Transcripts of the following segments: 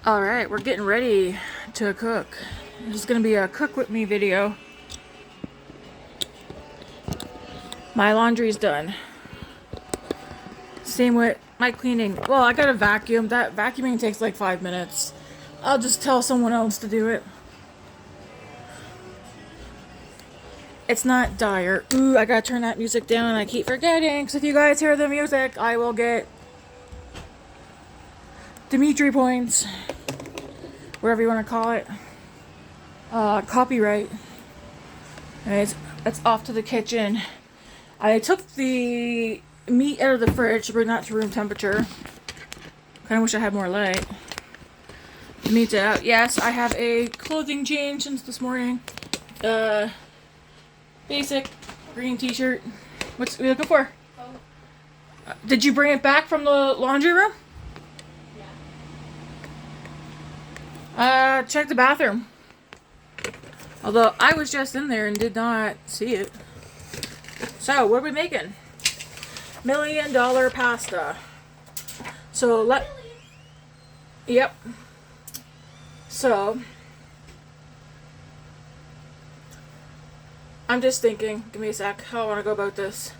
Alright, we're getting ready to cook. This is going to be a cook with me video. My laundry's done. Same with my cleaning. Well, I got a vacuum. That vacuuming takes like 5 minutes. I'll just tell someone else to do it. It's not dire. Ooh, I gotta turn that music down. I keep forgetting. Because if you guys hear the music, I will get Dimitri points. Whatever you want to call it. Copyright. Anyways, that's off to the kitchen. I took the meat out of the fridge to bring that to room temperature. Kinda wish I had more light. The meat's out. Yes, I have a clothing change since this morning. Basic green t-shirt. What's you looking for? Did you bring it back from the laundry room? Yeah. Check the bathroom. Although I was just in there and did not see it. So, what are we making? $1 million pasta. So, Yep. So, I'm just thinking, give me a sec, how I want to go about this.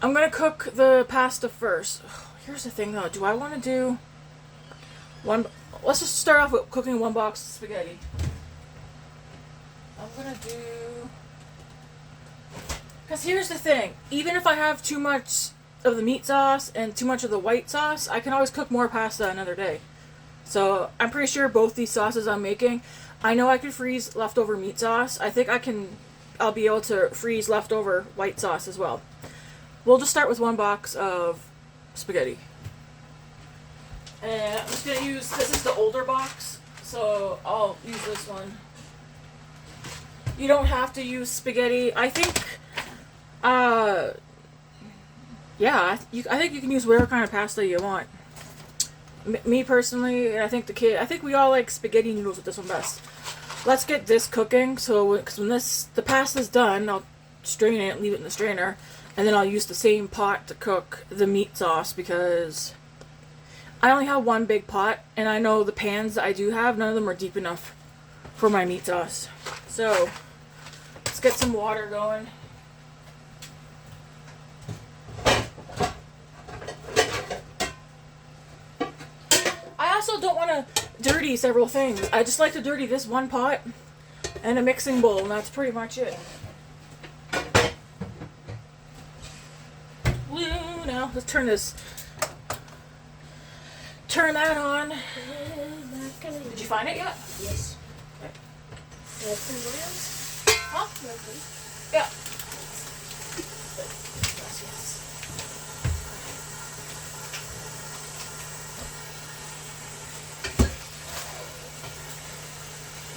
I'm going to cook the pasta first. Here's the thing though, do I want to do one... Let's just start off with cooking 1 box of spaghetti. I'm going to do... Because here's the thing, even if I have too much of the meat sauce and too much of the white sauce, I can always cook more pasta another day. So, I'm pretty sure both these sauces I'm making, I know I can freeze leftover meat sauce. I think I'll be able to freeze leftover white sauce as well. We'll just start with 1 box of spaghetti. And I'm just going to use, this is the older box, so I'll use this one. You don't have to use spaghetti. I think, yeah, I think you can use whatever kind of pasta you want. Me personally, and I think I think we all like spaghetti noodles with this one best. Let's get this cooking, so, because when the pasta's done, I'll strain it, leave it in the strainer, and then I'll use the same pot to cook the meat sauce, because I only have 1 big pot, and I know the pans that I do have, none of them are deep enough for my meat sauce. So, let's get some water going. I also don't want to dirty several things. I just like to dirty this 1 pot and a mixing bowl, and that's pretty much it. Now, let's turn that on. Did you find it yet? Yes. Okay. Huh? Yeah.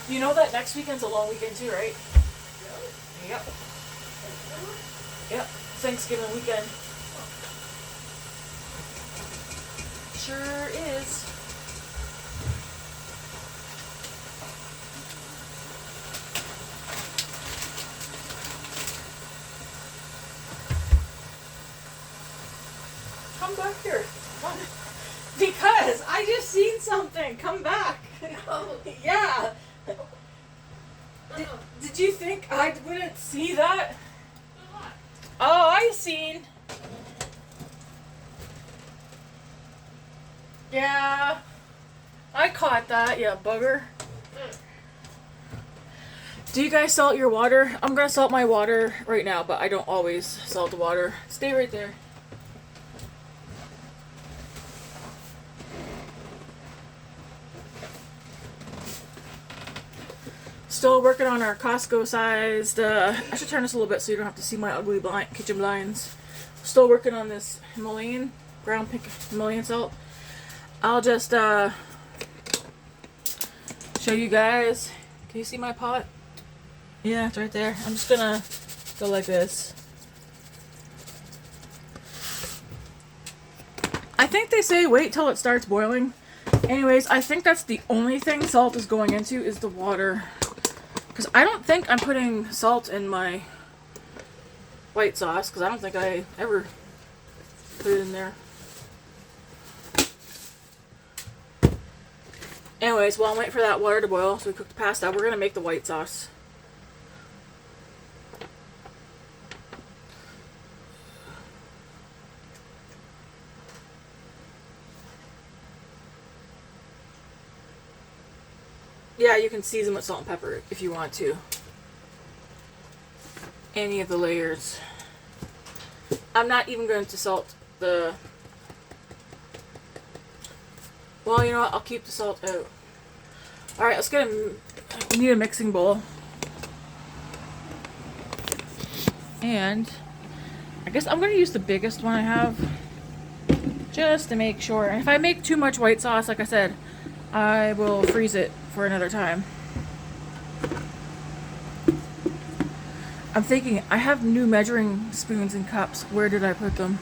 You know that next weekend's a long weekend too, right? Really? Yep. Yep. Thanksgiving weekend. Sure is. Come back here. Come. Because I just seen something. Come back. Oh. Yeah. Did you think I wouldn't see that? Oh, I seen. Yeah. I caught that, yeah, bugger. Do you guys salt your water? I'm gonna salt my water right now, but I don't always salt the water. Stay right there. Still working on our Costco sized, I should turn this a little bit so you don't have to see my ugly kitchen blinds. Still working on this Himalayan, brown pink Himalayan salt. I'll just, show you guys. Can you see my pot? Yeah, it's right there. I'm just gonna go like this. I think they say wait till it starts boiling. Anyways, I think that's the only thing salt is going into is the water. Because I don't think I'm putting salt in my white sauce, because I don't think I ever put it in there. Anyways, while I'm waiting for that water to boil, so we cook the pasta, we're gonna make the white sauce. Yeah, you can season with salt and pepper if you want to. Any of the layers. I'm not even going to salt the... Well, you know what? I'll keep the salt out. Alright, let's get a... We need a mixing bowl. And I guess I'm going to use the biggest one I have. Just to make sure. And if I make too much white sauce, like I said, I will freeze it for another time. I'm thinking, I have new measuring spoons and cups. Where did I put them?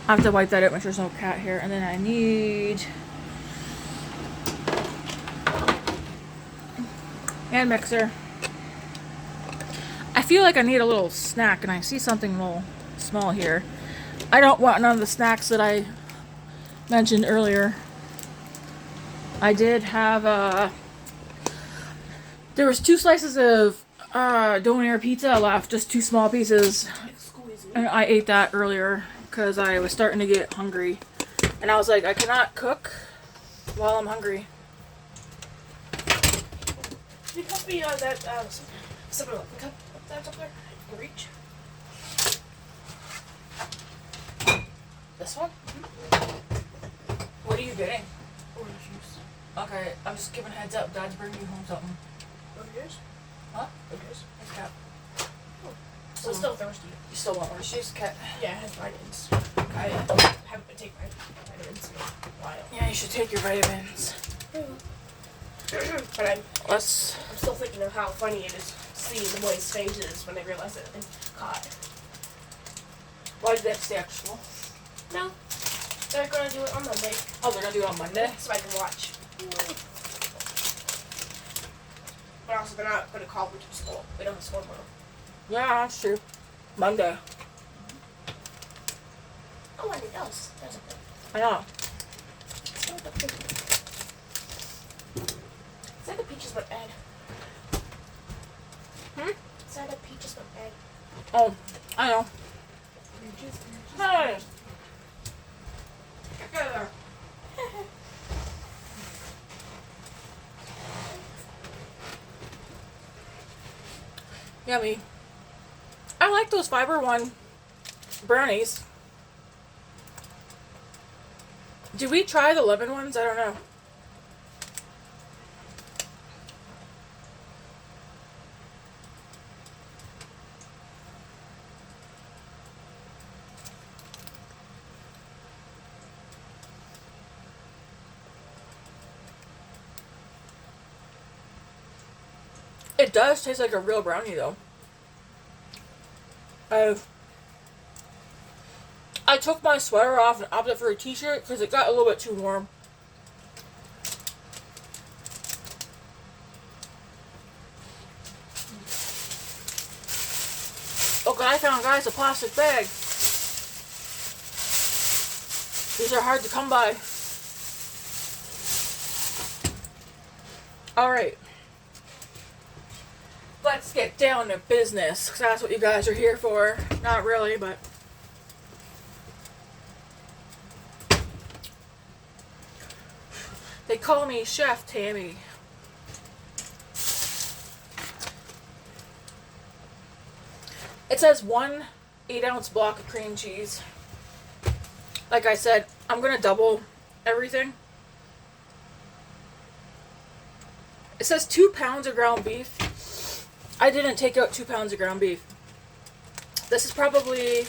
I have to wipe that out, make sure there's no cat hair. And then I need... hand mixer. I feel like I need a little snack, and I see something a little small here. I don't want none of the snacks that I mentioned earlier. I did have, there was 2 slices of Donair pizza left, just 2 small pieces. And I ate that earlier because I was starting to get hungry. And I was like, I cannot cook while I'm hungry. Can you pass me that 7-Eleven cup that's up there? In reach. This one? What are you getting? Orange juice. Okay, I'm just giving a heads up. Dad's bringing you home something. Over yours? Huh? Over yours? Thanks, Cat. So I'm still thirsty. You still want orange juice, Cat? Yeah, it has vitamins. I haven't been taking my vitamins in a while. Yeah, you should take your vitamins. But I'm Let's... still thinking of how funny it is seeing the boys' faces when they realize that they've been caught. Why did they have to stay after school? No. They're gonna do it on Monday. Oh, they're gonna do it on Monday? So I can watch. But also they're not gonna call me to school. We don't have school tomorrow. Yeah, that's true. Monday. Oh, I need those. There's a thing. I know. It's like the peaches with egg. It's like the peaches with egg. Oh, I know. Hey! Get there. Yummy. I like those Fiber One brownies. Did we try the lemon ones? I don't know. It does taste like a real brownie, though. I took my sweater off and opted for a t-shirt because it got a little bit too warm. Oh, God, I found, guys, a plastic bag. These are hard to come by. Alright. Let's get down to business, because that's what you guys are here for. Not really, but... They call me Chef Tammy. It says 1 8-ounce block of cream cheese. Like I said, I'm going to double everything. It says 2 pounds of ground beef. I didn't take out 2 pounds of ground beef. This is probably...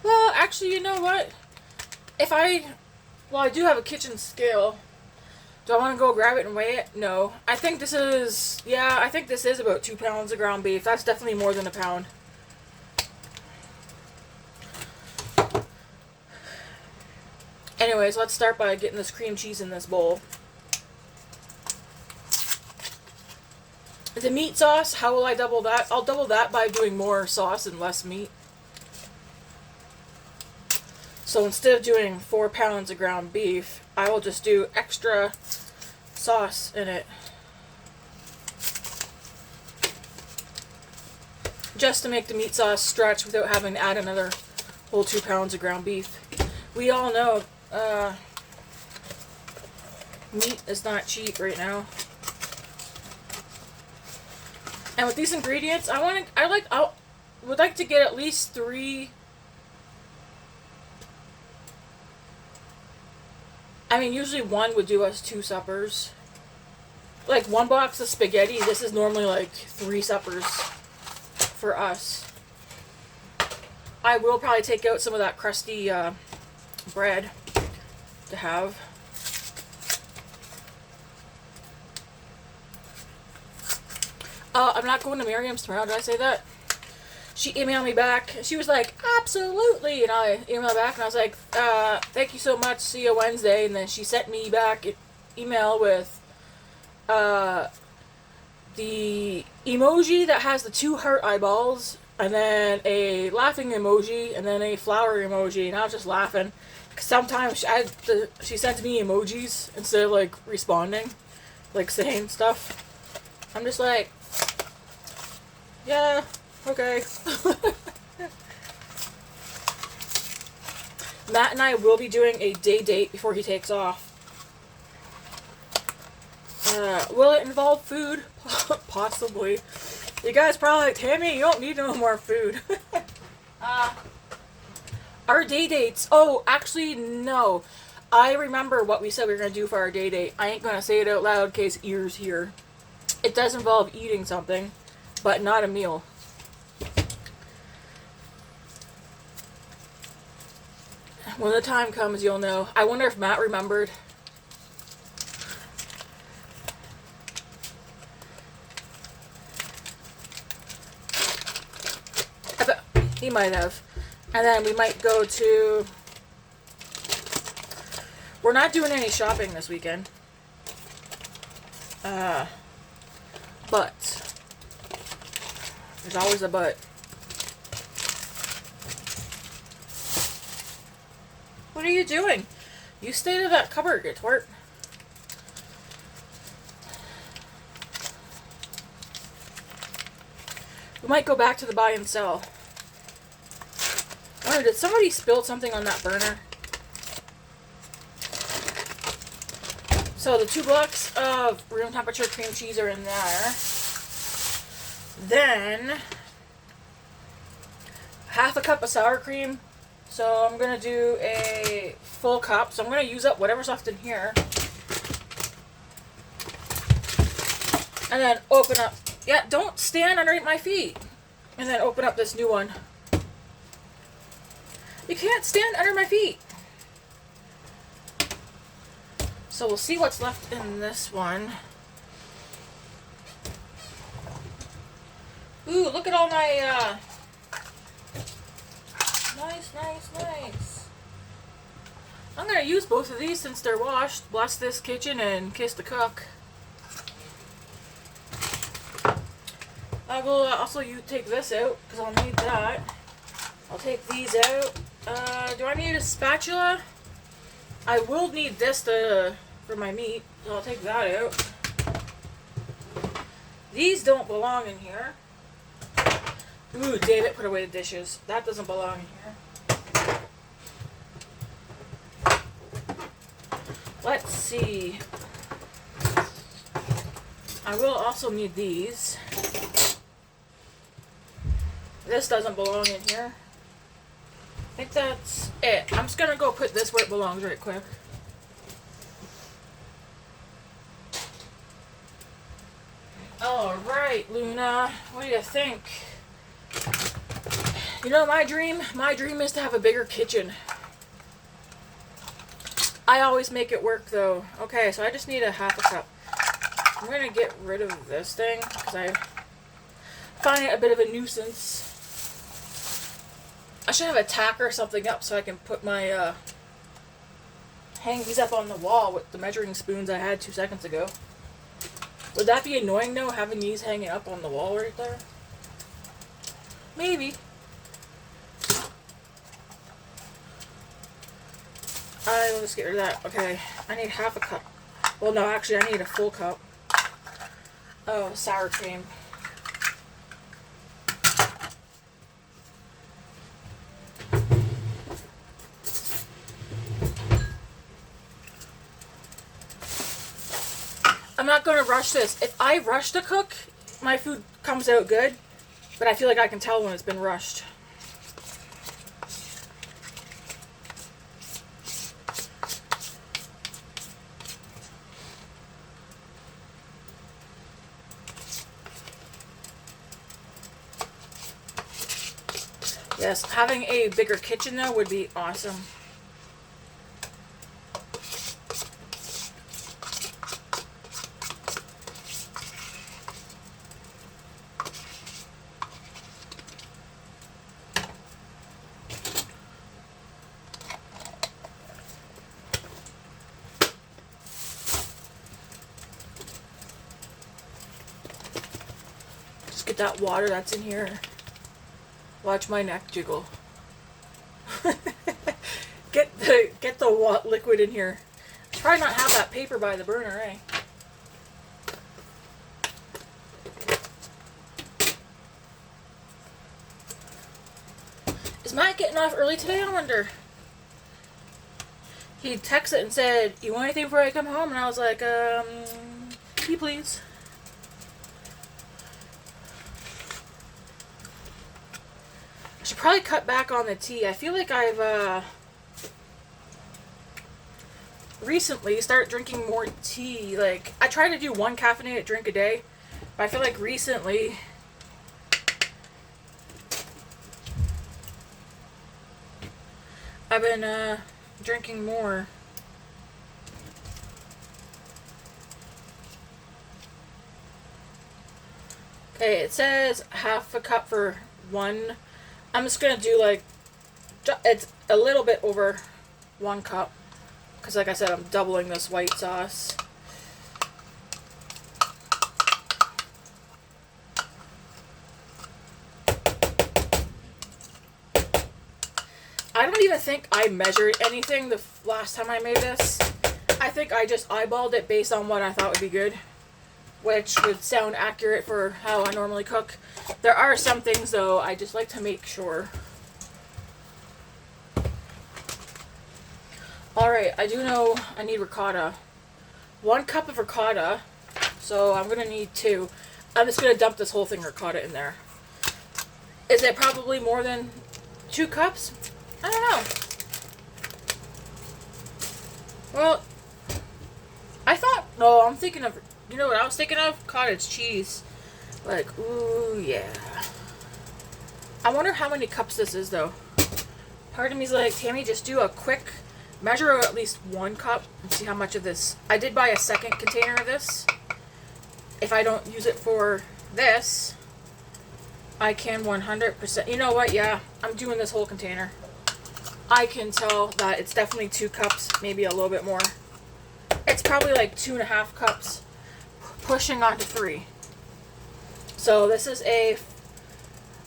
Well, actually, you know what? If I... Well, I do have a kitchen scale. Do I want to go grab it and weigh it? No. I think this is... Yeah, I think this is about 2 pounds of ground beef. That's definitely more than a pound. Anyways, let's start by getting this cream cheese in this bowl. The meat sauce, how will I double that? I'll double that by doing more sauce and less meat. So instead of doing 4 pounds of ground beef, I will just do extra sauce in it. Just to make the meat sauce stretch without having to add another whole 2 pounds of ground beef. We all know meat is not cheap right now. And with these ingredients, I would like to get at least 3. I mean, usually 1 would do us 2 suppers. Like 1 box of spaghetti, this is normally like 3 suppers for us. I will probably take out some of that crusty bread to have. I'm not going to Miriam's tomorrow. Did I say that? She emailed me back. She was like, absolutely. And I emailed back and I was like, thank you so much. See you Wednesday. And then she sent me back an email with the emoji that has the 2 heart eyeballs, and then a laughing emoji, and then a flower emoji. And I was just laughing. Because sometimes she sends me emojis instead of like responding, like saying stuff. I'm just like, yeah, okay. Matt and I will be doing a day date before he takes off. Will it involve food? Possibly. You guys probably like, Tammy, you don't need no more food. Our day dates. Oh, actually, no. I remember what we said we were going to do for our day date. I ain't going to say it out loud in case ears hear. It does involve eating something, but not a meal. When the time comes, you'll know. I wonder if Matt remembered. I bet he might have. And then we might go to... We're not doing any shopping this weekend. But there's always a but. What are you doing? You stay to that cupboard, you twerp. We might go back to the buy and sell. I wonder, did somebody spill something on that burner? So the 2 blocks of room temperature cream cheese are in there. Then half a cup of sour cream. So I'm going to do a full cup. So I'm going to use up whatever's left in here. And then open up. Yeah, don't stand underneath my feet. And then open up this new one. You can't stand under my feet. So we'll see what's left in this one. Ooh, look at all my, nice. I'm gonna use both of these since they're washed. Bless this kitchen and kiss the cook. I will also take this out because I'll need that. I'll take these out. Do I need a spatula? I will need this for my meat, so I'll take that out. These don't belong in here. Ooh, David put away the dishes. That doesn't belong in here. Let's see. I will also need these. This doesn't belong in here. I think that's it. I'm just gonna go put this where it belongs right quick. Alright, Luna. What do you think? You know my dream? My dream is to have a bigger kitchen. I always make it work though. Okay, so I just need a half a cup. I'm gonna get rid of this thing because I find it a bit of a nuisance. I should have a tack or something up so I can put my hang these up on the wall with the measuring spoons I had 2 seconds ago. Would that be annoying though, having these hanging up on the wall right there? Maybe. I'll just get rid of that. Okay, I need half a cup. Well, no, actually, I need a full cup of sour cream. I'm not going to rush this. If I rush to cook, my food comes out good, but I feel like I can tell when it's been rushed. Yes, having a bigger kitchen though would be awesome. Just get that water that's in here. Watch my neck jiggle. get the liquid in here. Try not have that paper by the burner, eh? Is Matt getting off early today? I wonder. He texted and said, "You want anything before I come home?" And I was like, tea please. I should probably cut back on the tea. I feel like I've recently started drinking more tea. Like, I try to do one caffeinated drink a day, but I feel like recently I've been drinking more. Okay, it says half a cup for one. I'm just gonna do like, it's a little bit over 1 cup. Because like I said, I'm doubling this white sauce. I don't even think I measured anything the last time I made this. I think I just eyeballed it based on what I thought would be good, which would sound accurate for how I normally cook. There are some things though I just like to make sure. Alright, I do know I need ricotta. 1 cup of ricotta, so I'm going to need 2. I'm just going to dump this whole thing ricotta in there. Is it probably more than 2 cups? I don't know. Well, I thought, no, I'm thinking of, you know what I was thinking of? Cottage cheese. Like, ooh, yeah. I wonder how many cups this is, though. Part of me's like, Tammy, just do a quick measure of at least 1 cup and see how much of this. I did buy a second container of this. If I don't use it for this, I can 100%. You know what? Yeah, I'm doing this whole container. I can tell that it's definitely 2 cups, maybe a little bit more. It's probably like 2.5 cups, pushing on to 3. So this is a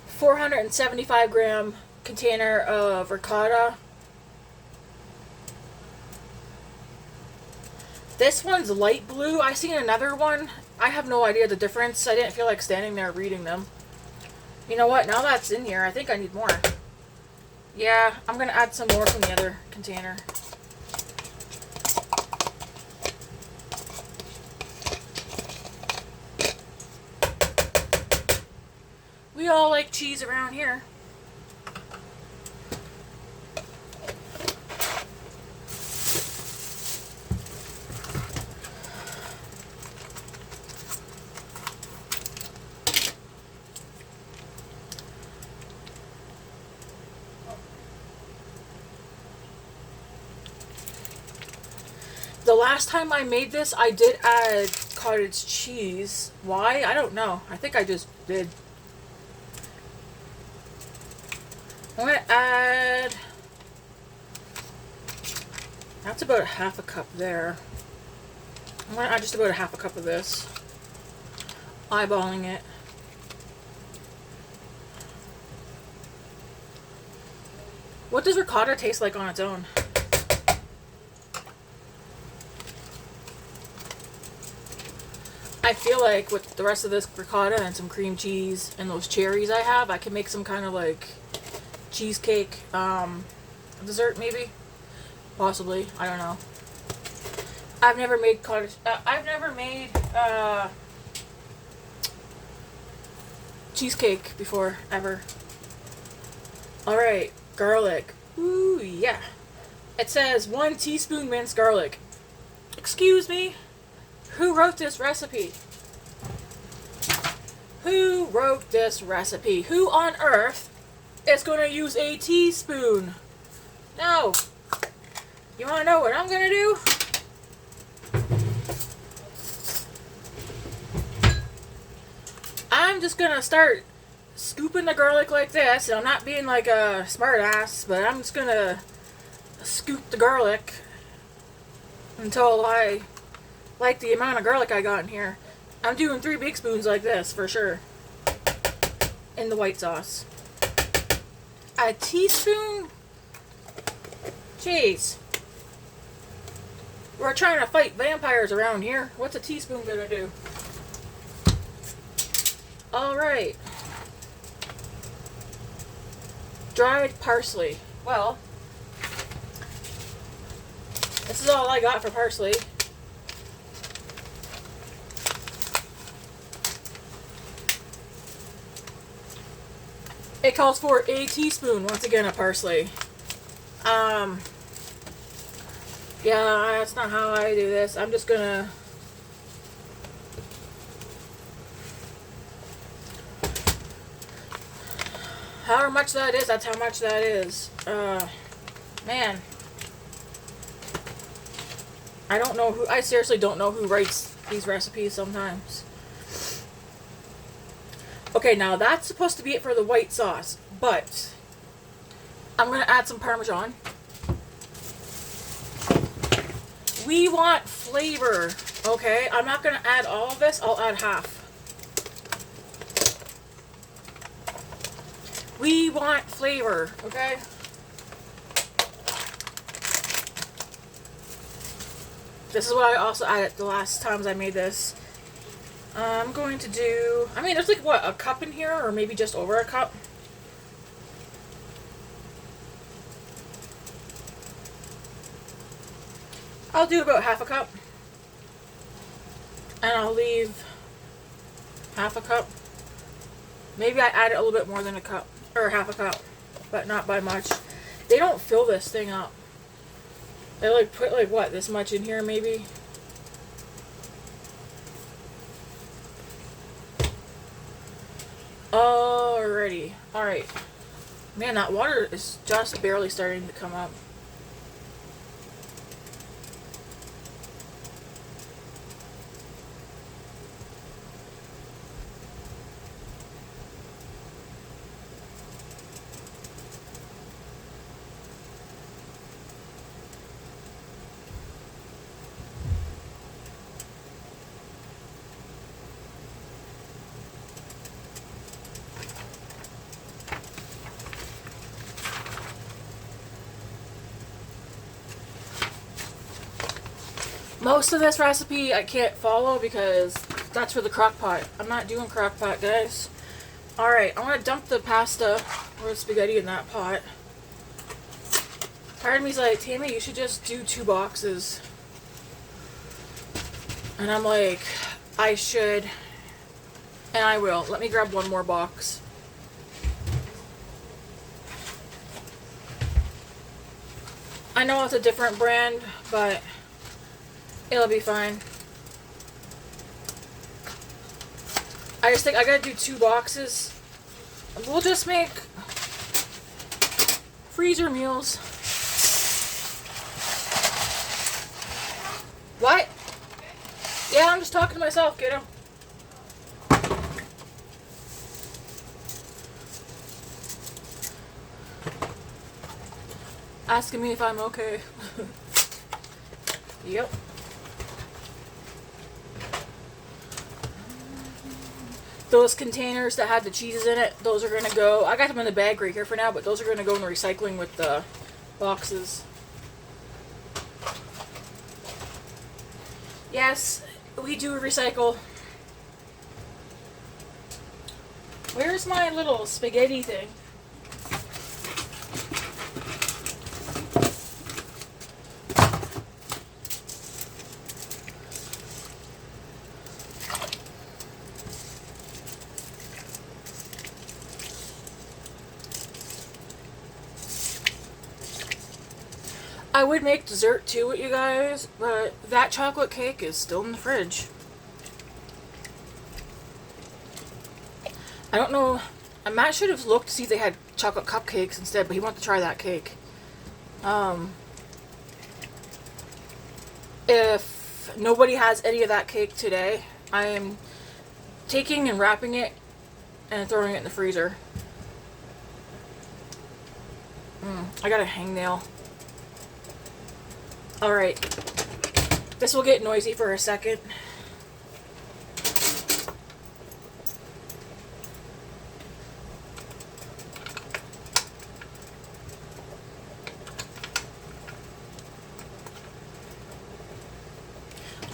475 gram container of ricotta. This one's light blue. I seen another one. I have no idea the difference. I didn't feel like standing there reading them. You know what? Now that's in here, I think I need more. Yeah, I'm going to add some more from the other container. We all like cheese around here. The last time I made this, I did add cottage cheese. Why? I don't know. I think I just did. I'm going to add, that's about a half a cup there. I'm going to add just about a half a cup of this. Eyeballing it. What does ricotta taste like on its own? I feel like with the rest of this ricotta and some cream cheese and those cherries I have, I can make some kind of like cheesecake dessert maybe, possibly. I don't know. I've never made cottage. I've never made cheesecake before ever. All right, garlic. Ooh yeah. It says 1 teaspoon minced garlic. Excuse me. Who wrote this recipe? Who wrote this recipe? Who on earth is going to use a teaspoon? No. You want to know what I'm going to do? I'm just going to start scooping the garlic like this. And I'm not being like a smart ass, but I'm just going to scoop the garlic until I like the amount of garlic I got in here. I'm doing 3 big spoons like this for sure in the white sauce. A teaspoon? Jeez. We're trying to fight vampires around here. What's a teaspoon gonna do? Alright. Dried parsley. Well, this is all I got for parsley. It calls for a teaspoon, once again, of parsley. Yeah, that's not how I do this. I'm just gonna... However much that is, that's how much that is. Man. I don't know who... I seriously don't know who writes these recipes sometimes. Okay, now that's supposed to be it for the white sauce, but I'm going to add some Parmesan. We want flavor, okay? I'm not going to add all of this, I'll add half. We want flavor, okay? This is what I also added the last times I made this. I'm going to do, I mean, there's like, what, a cup in here? Or maybe just over a cup? I'll do about half a cup. And I'll leave half a cup. Maybe I added a little bit more than a cup. Or half a cup. But not by much. They don't fill this thing up. They like put like, what, this much in here maybe? Alrighty. Alright. Man, that water is just barely starting to come up. Most of this recipe I can't follow because that's for the crock pot. I'm not doing crock pot, guys. Alright, I'm going to dump the pasta or the spaghetti in that pot. Part of me's like, Tammy, you should just do 2 boxes. And I'm like, I should. And I will. Let me grab one more box. I know it's a different brand, but it'll be fine. I just think I gotta do 2 boxes. We'll just make freezer meals. What? Yeah, I'm just talking to myself, kiddo. Asking me if I'm okay. Yep. Those containers that had the cheeses in it, those are going to go, I got them in the bag right here for now, but those are going to go in the recycling with the boxes. Yes, we do recycle. Where's my little spaghetti thing? I would make dessert too with you guys, but that chocolate cake is still in the fridge. I don't know. Matt should have looked to see if they had chocolate cupcakes instead, but he wanted to try that cake. If nobody has any of that cake today, I am taking and wrapping it and throwing it in the freezer. I got a hangnail. Alright. This will get noisy for a second.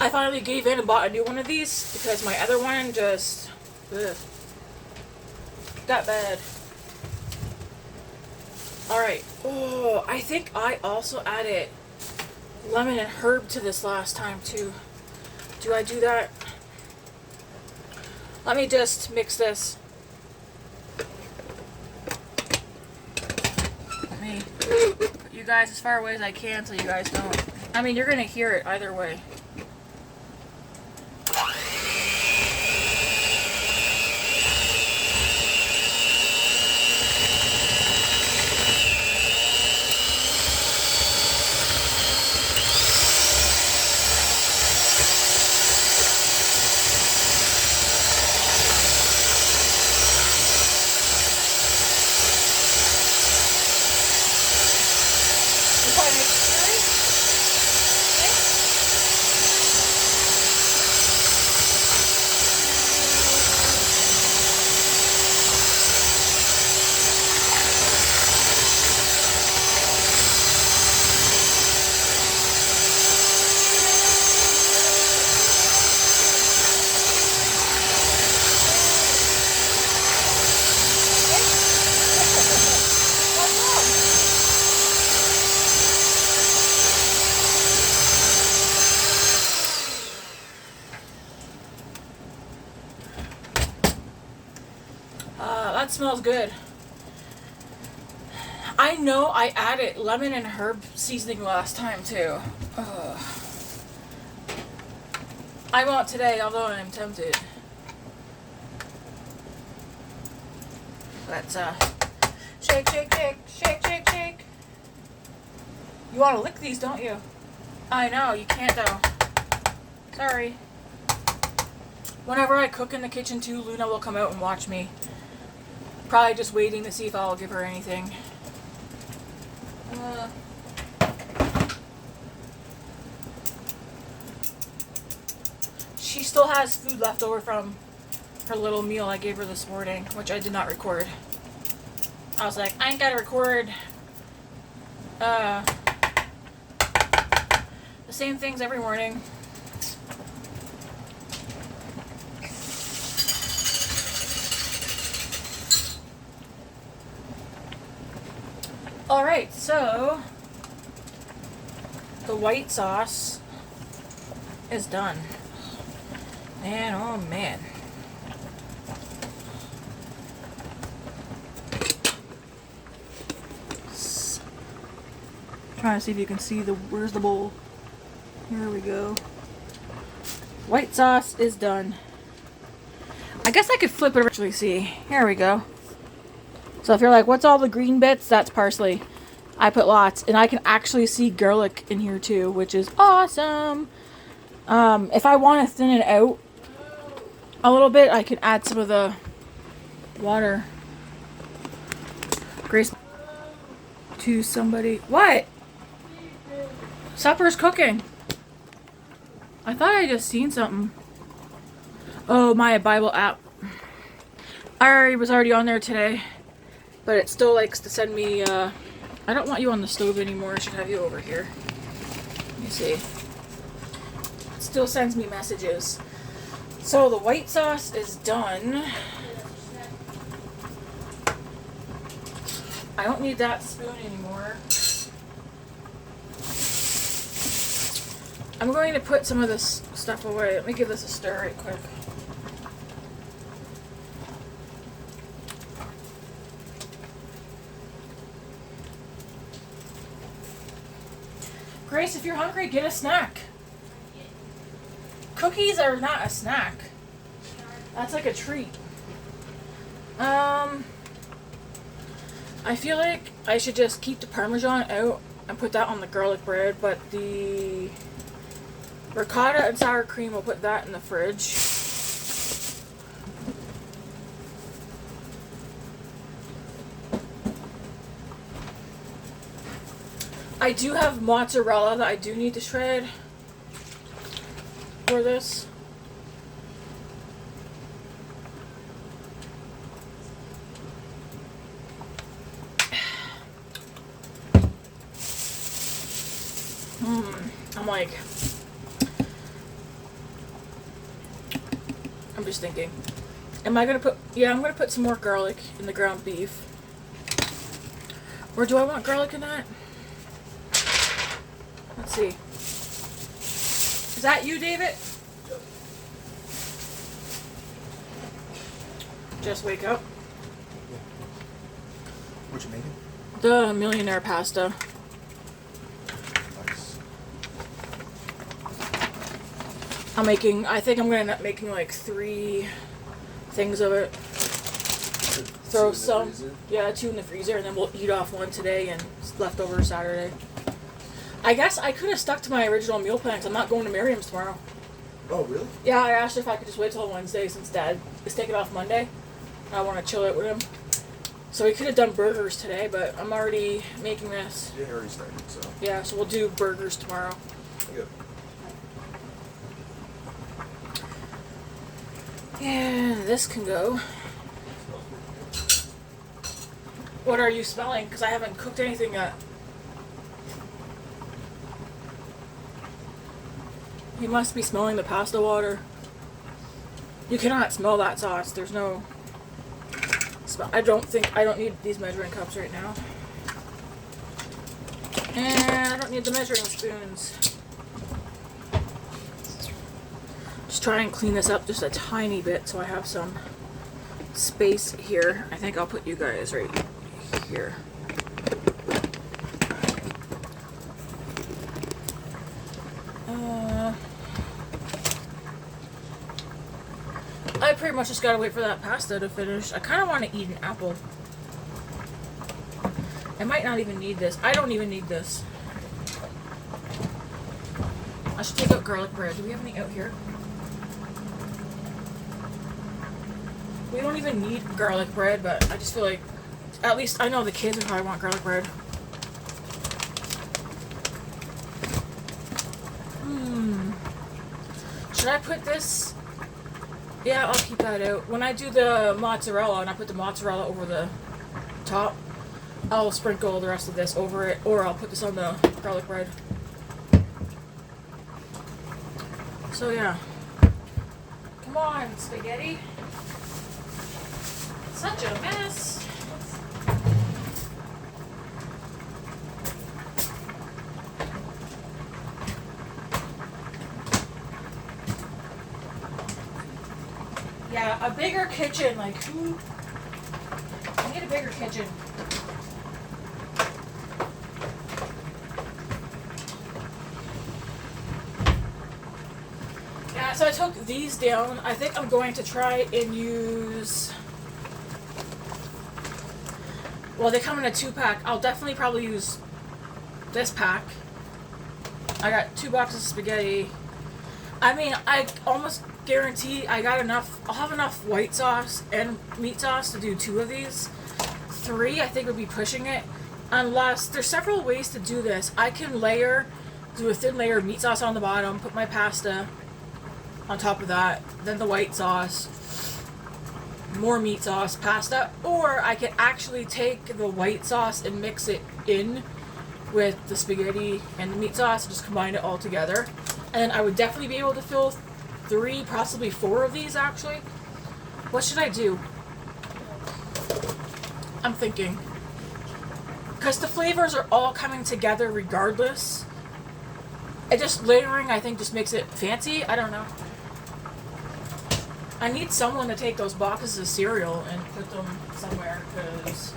I finally gave in and bought a new one of these because my other one just got bad. Alright. Oh, I think I also added lemon and herb to this last time too. Do I do that? Let me just mix this. Let me put you guys as far away as I can so you guys don't. I mean, you're gonna hear it either way. That smells good. I know I added lemon and herb seasoning last time too. I won't today, although I'm tempted. Let's shake, shake, shake, shake, shake, shake. You want to lick these, don't you? I know, you can't though. Sorry. Whenever I cook in the kitchen too, Luna will come out and watch me. Probably just waiting to see if I'll give her anything. She still has food left over from her little meal I gave her this morning, which I did not record. I was like, I ain't gotta record the same things every morning. Alright, so the white sauce is done. Man, oh man. Trying to see if you can see where's the bowl. Here we go. White sauce is done. I guess I could flip it actually see. Here we go. So if you're like, what's all the green bits? That's parsley. I put lots. And I can actually see garlic in here too, which is awesome. If I want to thin it out a little bit, I can add some of the water. Grace to somebody. What? Supper's cooking. I thought I just seen something. Oh, my Bible app. I was already on there today. But it still likes to send me, I don't want you on the stove anymore. I should have you over here. Let me see. It still sends me messages. So the white sauce is done. I don't need that spoon anymore. I'm going to put some of this stuff away. Let me give this a stir right quick. Grace, if you're hungry, get a snack. Cookies are not a snack. That's like a treat. I feel like I should just keep the Parmesan out and put that on the garlic bread, but the ricotta and sour cream, we'll put that in the fridge. I do have mozzarella that I do need to shred for this. I'm just thinking. Am I gonna put, yeah, I'm gonna put some more garlic in the ground beef. Or do I want garlic in that? Let's see. Is that you, David? Just wake up. What you making? The millionaire pasta. Nice. I think I'm gonna end up making like 3 things of it. Throw some, yeah, 2 in the freezer, and then we'll eat off 1 today and leftover Saturday. I guess I could have stuck to my original meal plan because I'm not going to Miriam's tomorrow. Oh, really? Yeah, I asked her if I could just wait till Wednesday since Dad is taking off Monday. I want to chill out with him. So we could have done burgers today, but I'm already making this. Yeah, I already started, so. Yeah, so we'll do burgers tomorrow. Good. And this can go. What are you smelling? Because I haven't cooked anything yet. You must be smelling the pasta water. You cannot smell that sauce. There's no smell. I don't need these measuring cups right now. And I don't need the measuring spoons. Just try and clean this up just a tiny bit so I have some space here. I think I'll put you guys right here. I pretty much just gotta wait for that pasta to finish. I kind of want to eat an apple. I might not even need this. I don't even need this. I should take out garlic bread. Do we have any out here? We don't even need garlic bread, but I just feel like, at least I know the kids would probably want garlic bread. Should I put this? Yeah, I'll keep that out. When I do the mozzarella and I put the mozzarella over the top, I'll sprinkle the rest of this over it, or I'll put this on the garlic bread. So yeah. Come on, spaghetti. Such a mess. Yeah, a bigger kitchen, like who? I need a bigger kitchen. Yeah, so I took these down. I think I'm going to try and use, well, they come in a 2-pack. I'll definitely probably use this pack. I got 2 boxes of spaghetti. I mean, I almost guarantee I got enough. I'll have enough white sauce and meat sauce to do 2 of these. 3, I think, would be pushing it. Unless, there's several ways to do this. I can do a thin layer of meat sauce on the bottom, put my pasta on top of that, then the white sauce, more meat sauce, pasta, or I could actually take the white sauce and mix it in with the spaghetti and the meat sauce and just combine it all together. And I would definitely be able to fill 3, possibly 4 of these actually. What should I do? I'm thinking. because the flavors are all coming together regardless. It just layering, I think, just makes it fancy. I don't know. I need someone to take those boxes of cereal and put them somewhere because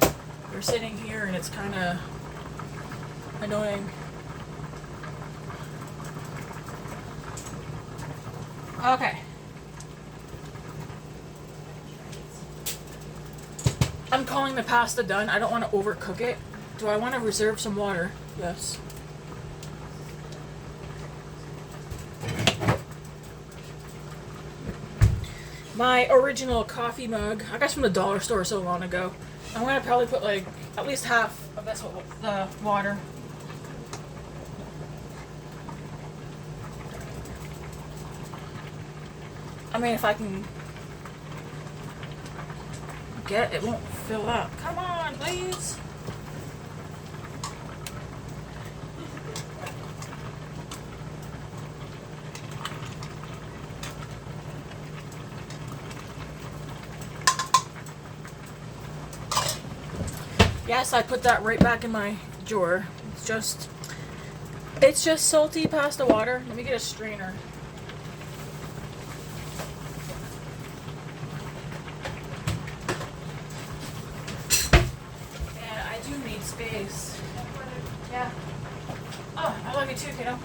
they're sitting here and it's kind of annoying. Okay. I'm calling the pasta done. I don't want to overcook it. Do I want to reserve some water? Yes. My original coffee mug, I got from the dollar store so long ago. I'm gonna probably put like at least half of this the water. I mean, if I can get it, won't fill up. Come on, please. Yes, I put that right back in my drawer. It's just salty pasta water. Let me get a strainer. Yeah, I do need space. Yeah. Oh, I love you too, kiddo.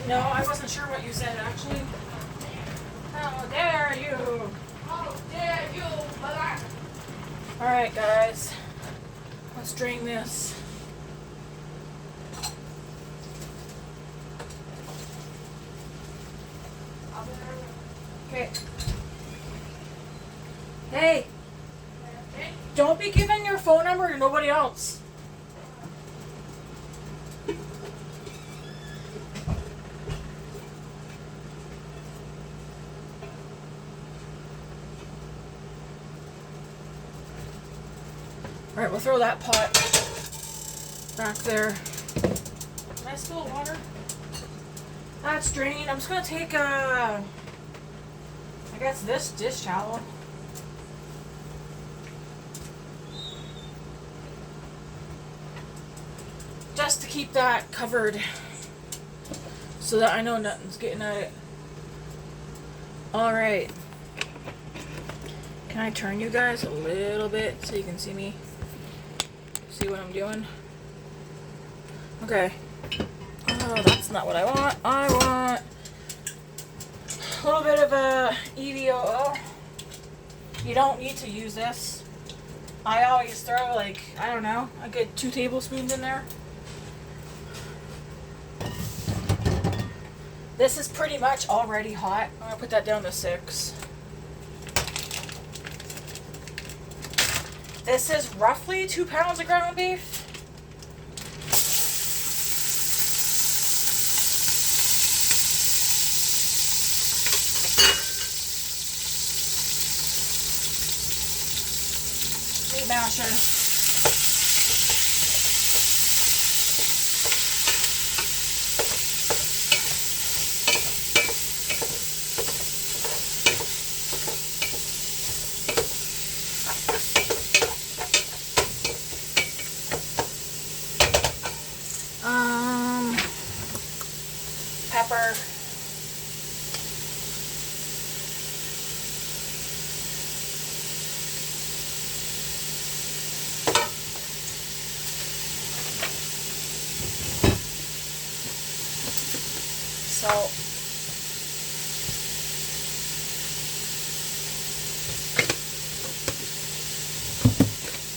No, I wasn't sure what you said actually. How dare you? How dare you, mother? Alright, guys. Let's drain this. Okay. Hey! Don't be giving your phone number to nobody else. Alright, we'll throw that pot back there. Can I spill water? That's drained. I'm just gonna take I guess this dish towel. Just to keep that covered so that I know nothing's getting at it. Alright. Can I turn you guys a little bit so you can see me? See what I'm doing? Okay. Oh, that's not what I want. I want a little bit of a EVOO. You don't need to use this. I always throw like, I don't know, a good 2 tablespoons in there. This is pretty much already hot. I'm gonna put that down to 6. This is roughly 2 pounds of ground beef. Meat masher. Pepper. Salt.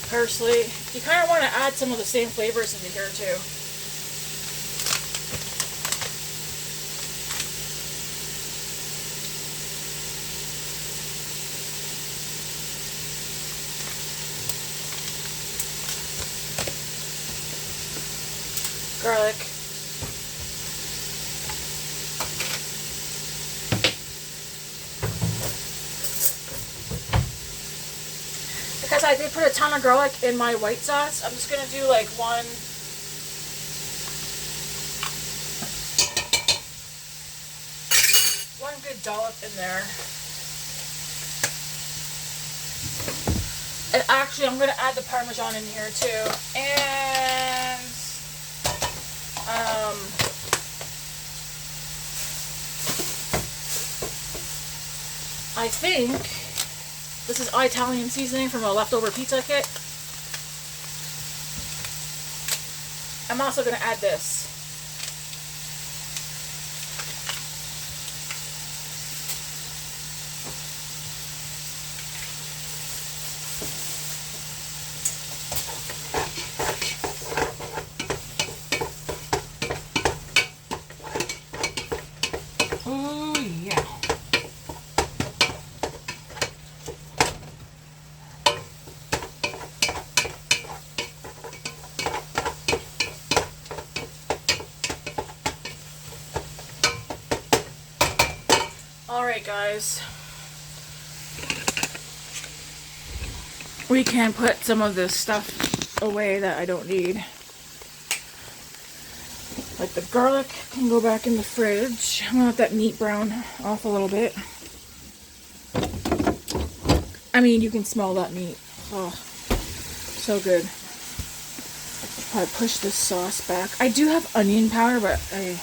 Parsley. You kind of want to add some of the same flavors into here too. Garlic. Because I did put a ton of garlic in my white sauce, I'm just going to do like one good dollop in there. And actually, I'm gonna add the Parmesan in here too. And I think this is Italian seasoning from a leftover pizza kit. I'm also gonna add this. Oh yeah. Alright guys, we can put some of this stuff away that I don't need. Like the garlic can go back in the fridge. I'm gonna let that meat brown off a little bit. I mean, you can smell that meat. Oh, so good. Probably push this sauce back. I do have onion powder, but I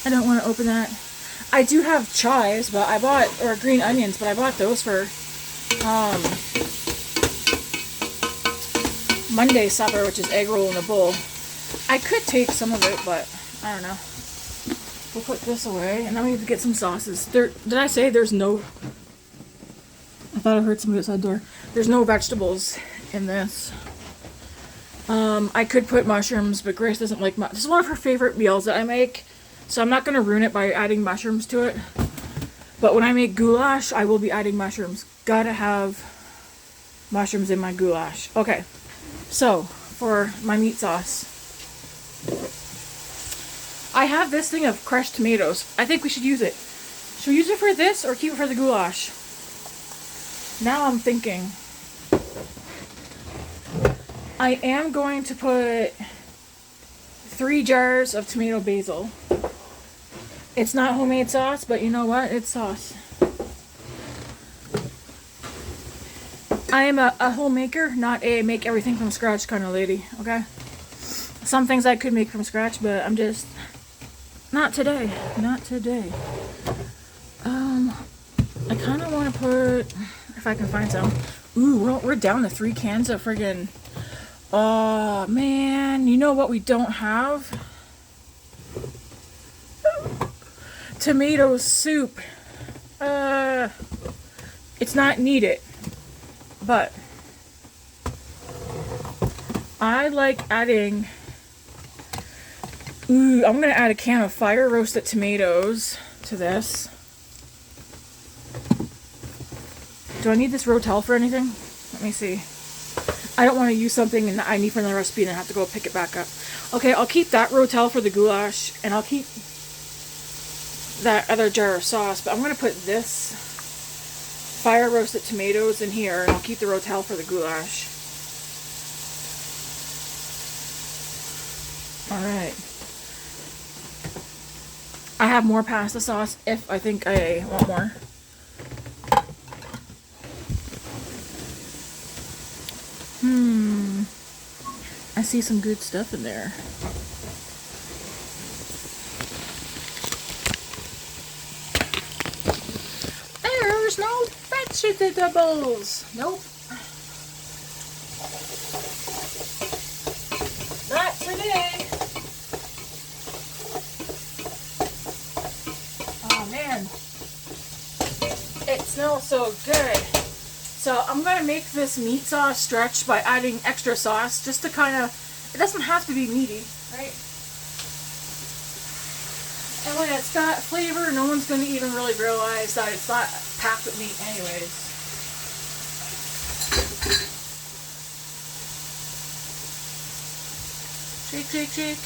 don't want to open that. I do have chives, but I bought, or green onions, but I bought those for Monday supper, which is egg roll in a bowl. I could take some of it, but I don't know. We'll put this away, and then we need to get some sauces. Did I say there's no... I thought I heard somebody outside the door. There's no vegetables in this. I could put mushrooms, but Grace doesn't like this is one of her favorite meals that I make. So I'm not going to ruin it by adding mushrooms to it. But when I make goulash, I will be adding mushrooms. Gotta have mushrooms in my goulash. Okay, so for my meat sauce, I have this thing of crushed tomatoes. I think we should use it. Should we use it for this or keep it for the goulash? Now I'm thinking. I am going to put 3 jars of tomato basil. It's not homemade sauce, but you know what? It's sauce. I am a homemaker, not a make everything from scratch kind of lady, okay? Some things I could make from scratch, but I'm just... Not today. Not today. I kind of want to put... If I can find some. Ooh, we're down to 3 cans of friggin'... Oh, man. You know what we don't have? Tomato soup. It's not needed. But I like adding... Ooh, I'm going to add a can of fire roasted tomatoes to this. Do I need this Rotel for anything? Let me see. I don't want to use something and I need from the recipe and I have to go pick it back up. Okay, I'll keep that Rotel for the goulash and I'll keep that other jar of sauce, but I'm going to put this fire roasted tomatoes in here and I'll keep the Rotel for the goulash. Alright. I have more pasta sauce if I think I want more. I see some good stuff in there. There's no vegetables. Nope. Not today. Oh man. It smells so good. So I'm going to make this meat sauce stretch by adding extra sauce just to kind of, it doesn't have to be meaty, right? And when it's got flavor, no one's going to even really realize that it's not packed with meat anyways. Shake, shake, shake.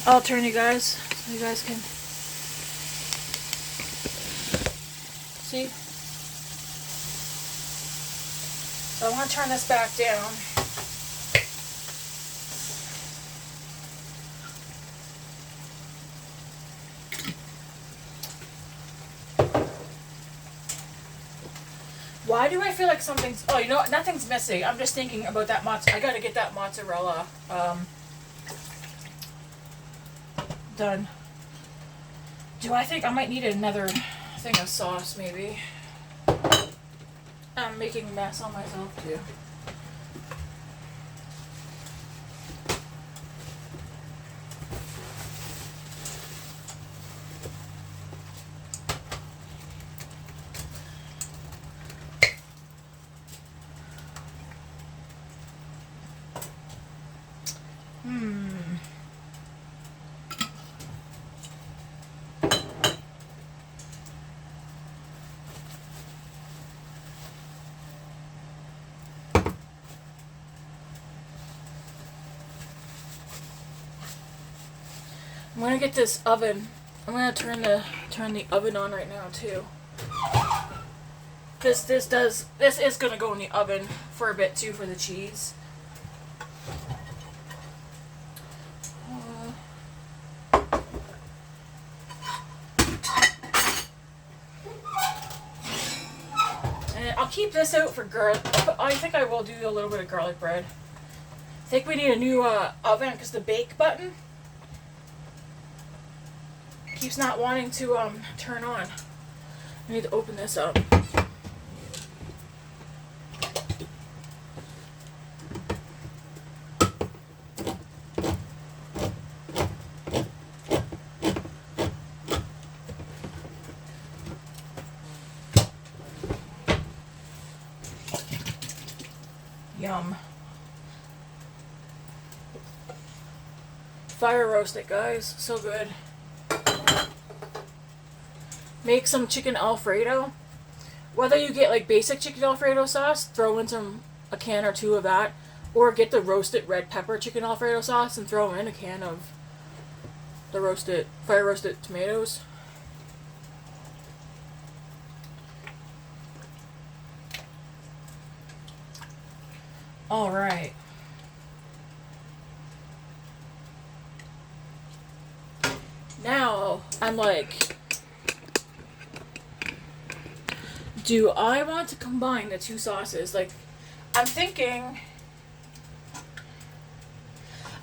I'll turn you guys so you guys can see. So I want to turn this back down. Why do I feel like something's... Oh, you know what? Nothing's missing. I'm just thinking about that mozzarella. I gotta get that mozzarella done. Do I think I might need another thing of sauce, maybe? I'm making a mess on myself, too. I'm gonna get this oven. I'm gonna turn the oven on right now too. This is gonna go in the oven for a bit too for the cheese. And I'll keep this out for garlic. I think I will do a little bit of garlic bread. I think we need a new oven because the bake button keeps not wanting to turn on. I need to open this up. Yum. Fire roast it, guys. So good. Make some chicken Alfredo. Whether you get like basic chicken Alfredo sauce, throw in a can or two of that, or get the roasted red pepper chicken Alfredo sauce and throw in a can of the fire roasted tomatoes. All right. Now I'm like, do I want to combine the two sauces? Like, I'm thinking,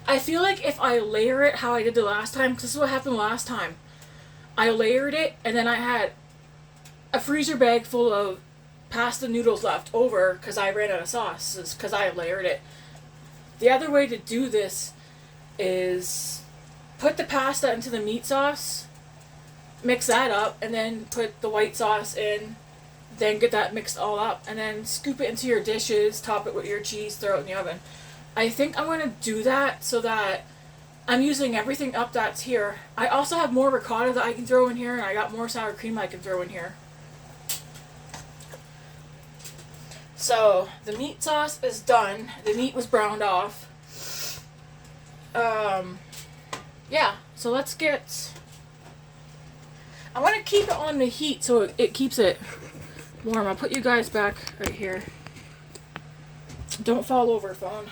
I feel like if I layer it how I did the last time, because this is what happened last time. I layered it, and then I had a freezer bag full of pasta noodles left over because I ran out of sauce, because I layered it. The other way to do this is put the pasta into the meat sauce, mix that up, and then put the white sauce in, then get that mixed all up, and then scoop it into your dishes, top it with your cheese, throw it in the oven. I think I'm going to do that so that I'm using everything up that's here. I also have more ricotta that I can throw in here, and I got more sour cream I can throw in here. So, the meat sauce is done. The meat was browned off. Yeah, so let's get... I want to keep it on the heat so it keeps it warm. I'll put you guys back right here. Don't fall over, phone.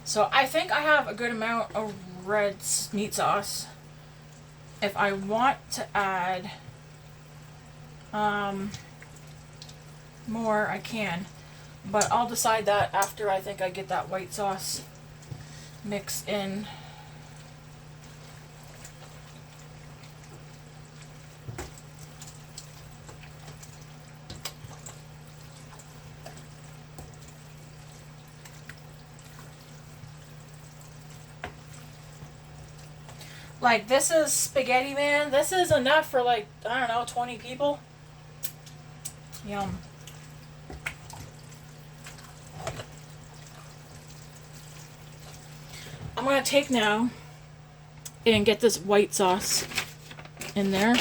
So I think I have a good amount of red meat sauce. If I want to add more, I can. But I'll decide that after I think I get that white sauce mixed in. Like, this is spaghetti, man. This is enough for, like, I don't know, 20 people. Yum. I'm going to take now and get this white sauce in there.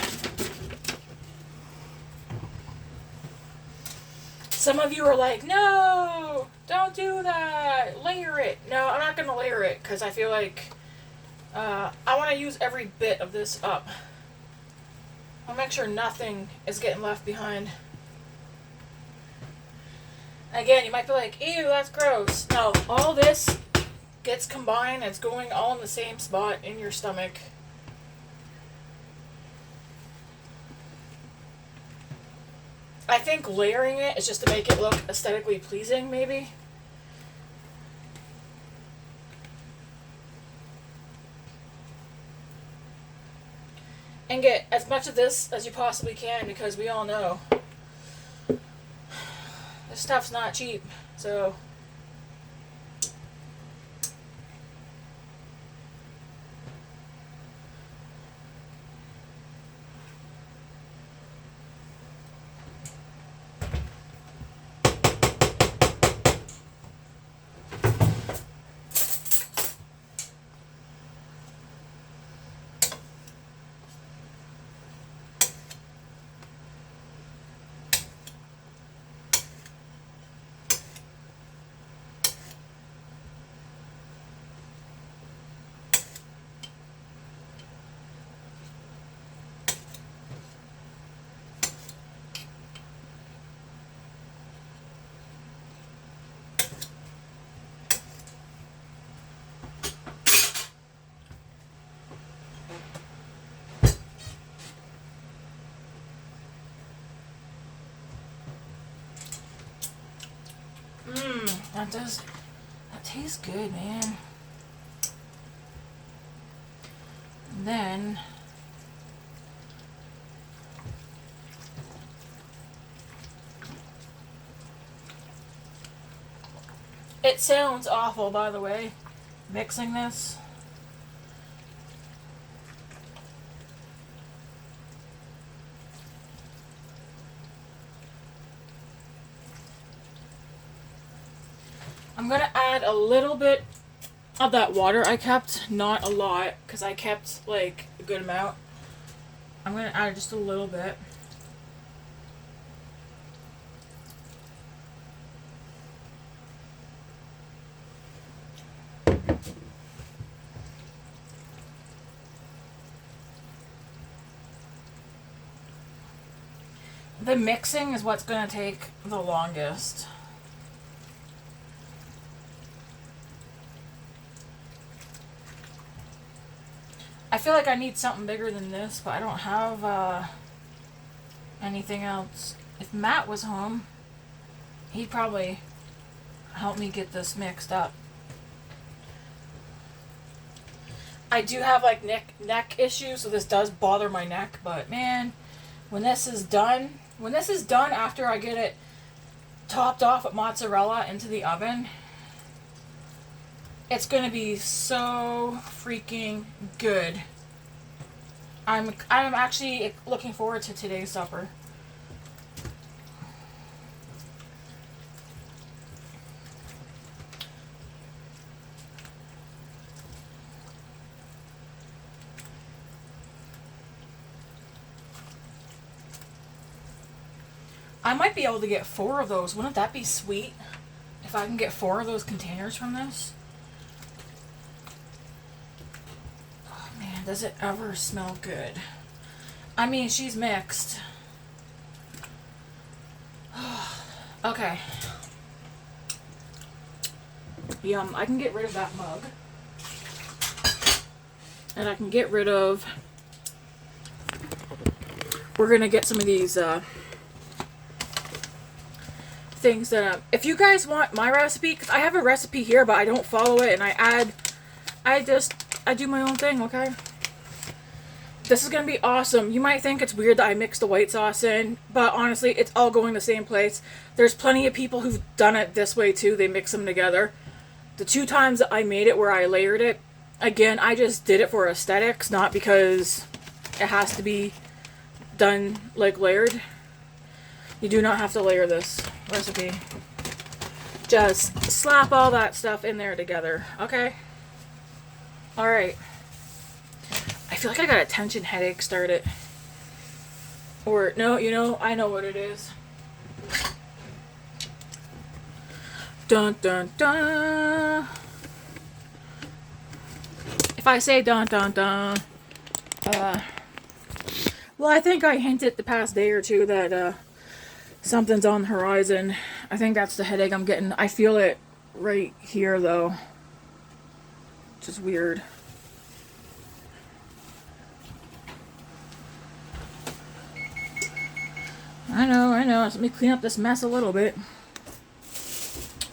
Some of you are like, no, don't do that. Layer it. No, I'm not going to layer it because I feel like I want to use every bit of this up. I'll make sure nothing is getting left behind. Again, you might be like, ew, that's gross. No, all this gets combined. It's going all in the same spot in your stomach. I think layering it is just to make it look aesthetically pleasing, maybe. And get as much of this as you possibly can, because we all know this stuff's not cheap. So that tastes good, man. And then it sounds awful, by the way, mixing this. I'm going to add a little bit of that water I kept, not a lot, because I kept like a good amount. I'm going to add just a little bit. The mixing is what's going to take the longest. I feel like I need something bigger than this, but I don't have anything else. If Matt was home, he'd probably help me get this mixed up. I do have like neck issues, so this does bother my neck, but man, when this is done after I get it topped off with mozzarella into the oven, it's going to be so freaking good. I'm actually looking forward to today's supper. I might be able to get 4 of those. Wouldn't that be sweet? If I can get 4 of those containers from this. Man, does it ever smell good? I mean, she's mixed. Okay. Yum. I can get rid of that mug. And I can get rid of... We're going to get some of these things that... if you guys want my recipe, because I have a recipe here, but I don't follow it, and I do my own thing, okay? This is going to be awesome. You might think it's weird that I mix the white sauce in, but honestly, it's all going the same place. There's plenty of people who've done it this way too. They mix them together. The 2 times that I made it where I layered it, again, I just did it for aesthetics, not because it has to be done like layered. You do not have to layer this recipe. Just slap all that stuff in there together, okay? Alright. I feel like I got a tension headache started. Or, no, you know, I know what it is. Dun dun dun. If I say dun dun dun, well, I think I hinted the past day or two that something's on the horizon. I think that's the headache I'm getting. I feel it right here though, which is weird. I know. Let me clean up this mess a little bit.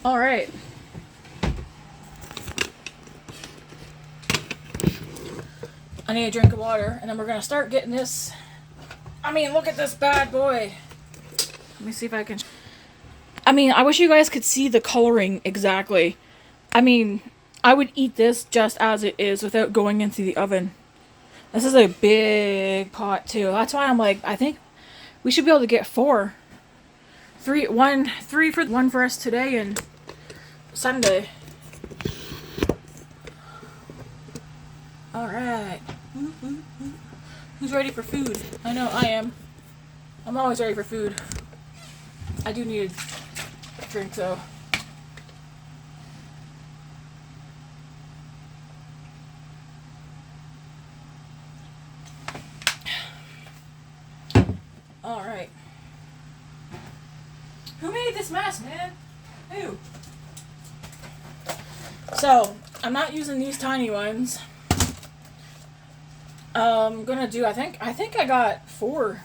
All right. I need a drink of water, and then we're gonna start getting this. I mean, look at this bad boy. Let me see if I can. I mean, I wish you guys could see the coloring exactly. I mean, I would eat this just as it is without going into the oven. This is a big pot too. That's why I'm like, I think we should be able to get 4. 3 for one for us today and Sunday. Alright. Who's ready for food? I know I am. I'm always ready for food. I do need a drink though. Alright. Who made this mess, man? Who? So, I'm not using these tiny ones. I'm gonna do, I think I got 4.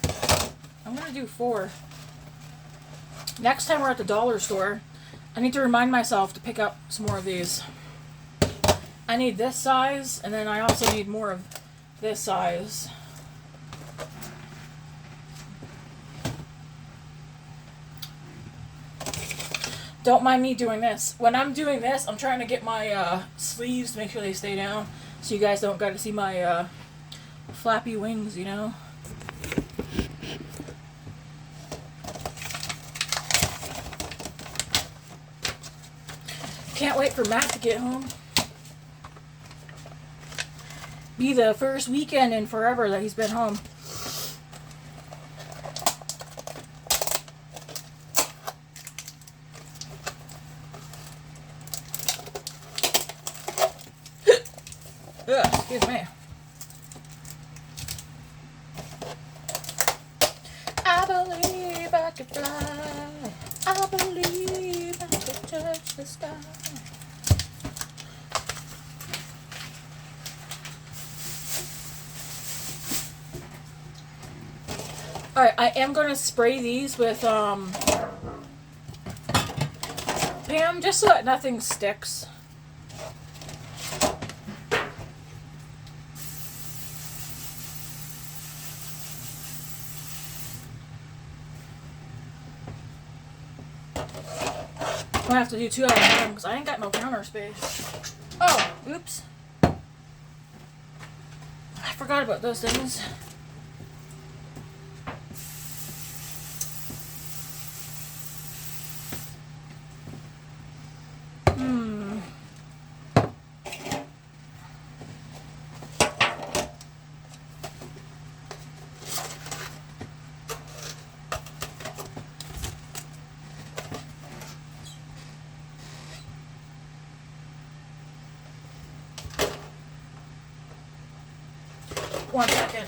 I'm gonna do 4. Next time we're at the dollar store, I need to remind myself to pick up some more of these. I need this size, and then I also need more of this size. Don't mind me doing this. When I'm doing this, I'm trying to get my sleeves to make sure they stay down, so you guys don't got to see my flappy wings, you know? Can't wait for Matt to get home. Be the first weekend in forever that he's been home. Ugh, excuse me. I believe I could fly. I believe I could touch the sky. Alright, I am going to spray these with, Pam, just so that nothing sticks. I'm gonna have to do 2 at a time because I ain't got no counter space. Oh, oops. I forgot about those things. One second.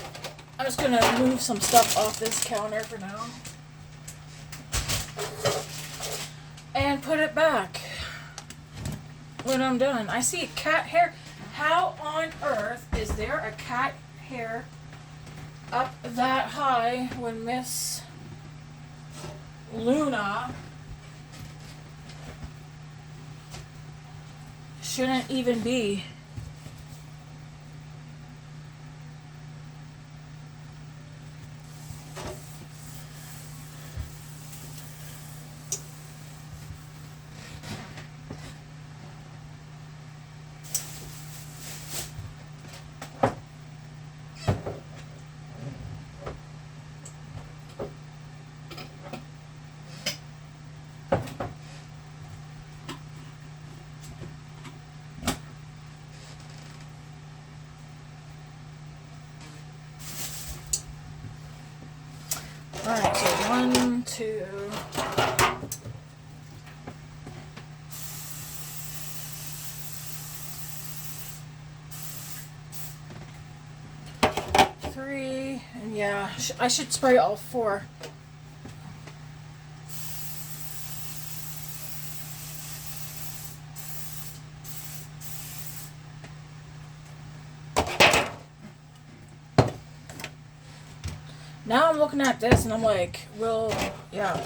I'm just gonna move some stuff off this counter for now. And put it back when I'm done. I see cat hair. How on earth is there a cat hair up that high when Miss Luna shouldn't even be? 2. Three, and yeah, I should spray all 4. Now I'm looking at this and I'm like, yeah.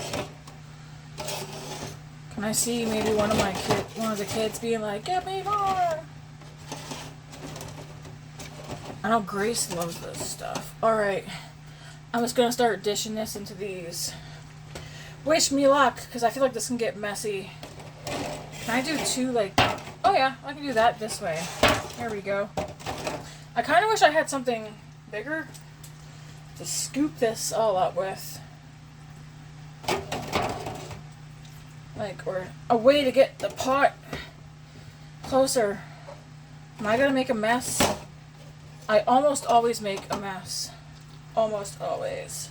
Can I see maybe one of the kids being like, give me more? I know Grace loves this stuff. Alright. I'm just gonna start dishing this into these. Wish me luck, because I feel like this can get messy. Can I do 2, like... Oh yeah, I can do that this way. There we go. I kind of wish I had something bigger to scoop this all up with. Like, or a way to get the pot closer. Am I gonna make a mess? I almost always make a mess. Almost always.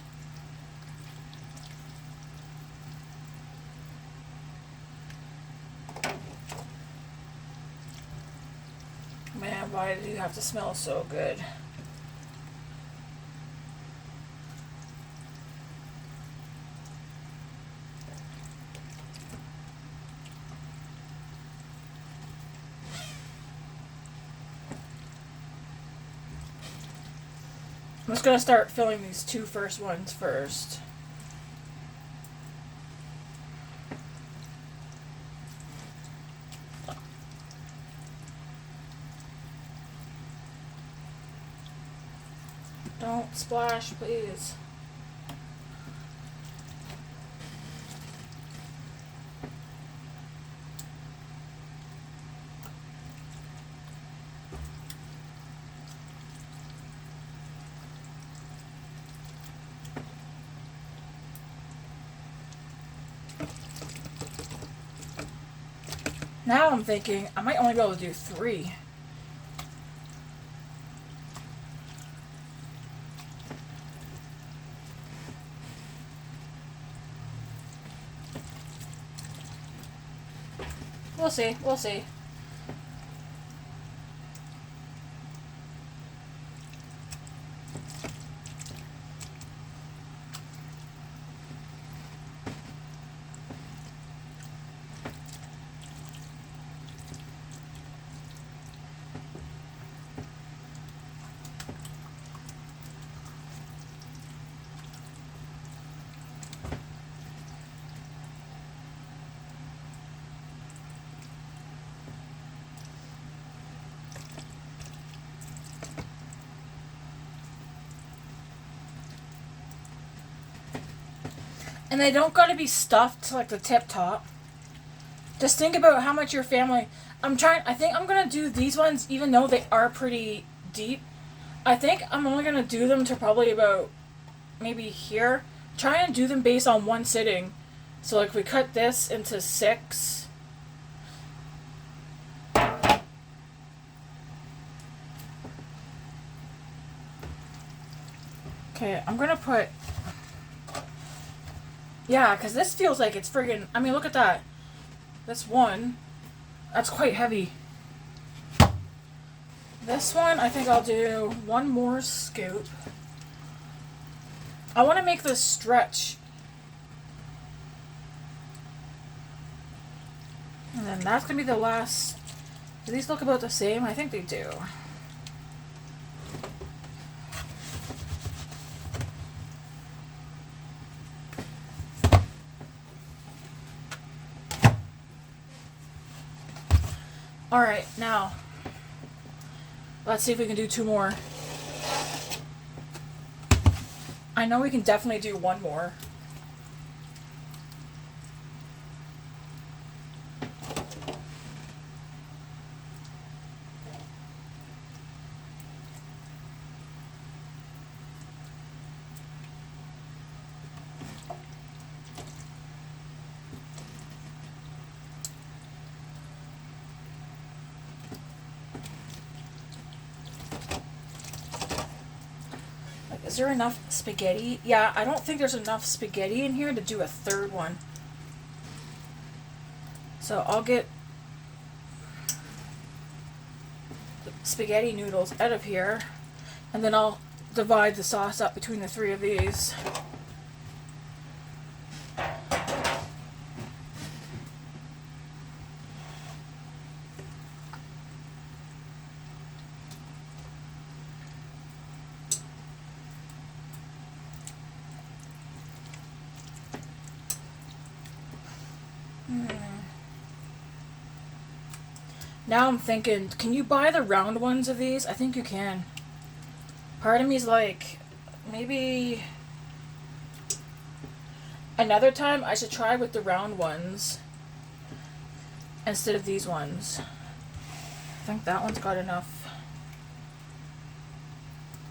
Man, why do you have to smell so good? I'm just gonna start filling these 2 first ones first. Don't splash, please. Now I'm thinking I might only be able to do 3. We'll see. We'll see. And they don't gotta be stuffed to like the tip top. Just think about how much your family... I think I'm gonna do these ones even though they are pretty deep. I think I'm only gonna do them to probably about maybe here. Try and do them based on 1 sitting. So like we cut this into 6. Okay, I'm gonna put... Yeah, because this feels like it's friggin'... I mean, look at that. That's 1. That's quite heavy. This one, I think I'll do 1 more scoop. I want to make this stretch. And then that's going to be the last... Do these look about the same? I think they do. Alright, now, let's see if we can do 2 more. I know we can definitely do 1 more. Is there enough spaghetti? Yeah, I don't think there's enough spaghetti in here to do a third one. So I'll get the spaghetti noodles out of here, and then I'll divide the sauce up between the three of these. Now I'm thinking, can you buy the round ones of these? I think you can. Part of me's like, maybe another time I should try with the round ones instead of these ones. I think that one's got enough.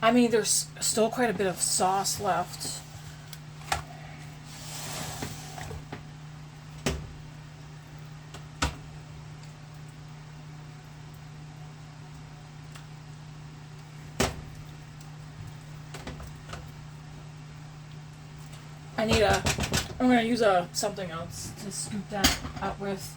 I mean, there's still quite a bit of sauce left. I'm gonna use something else to scoop that up with.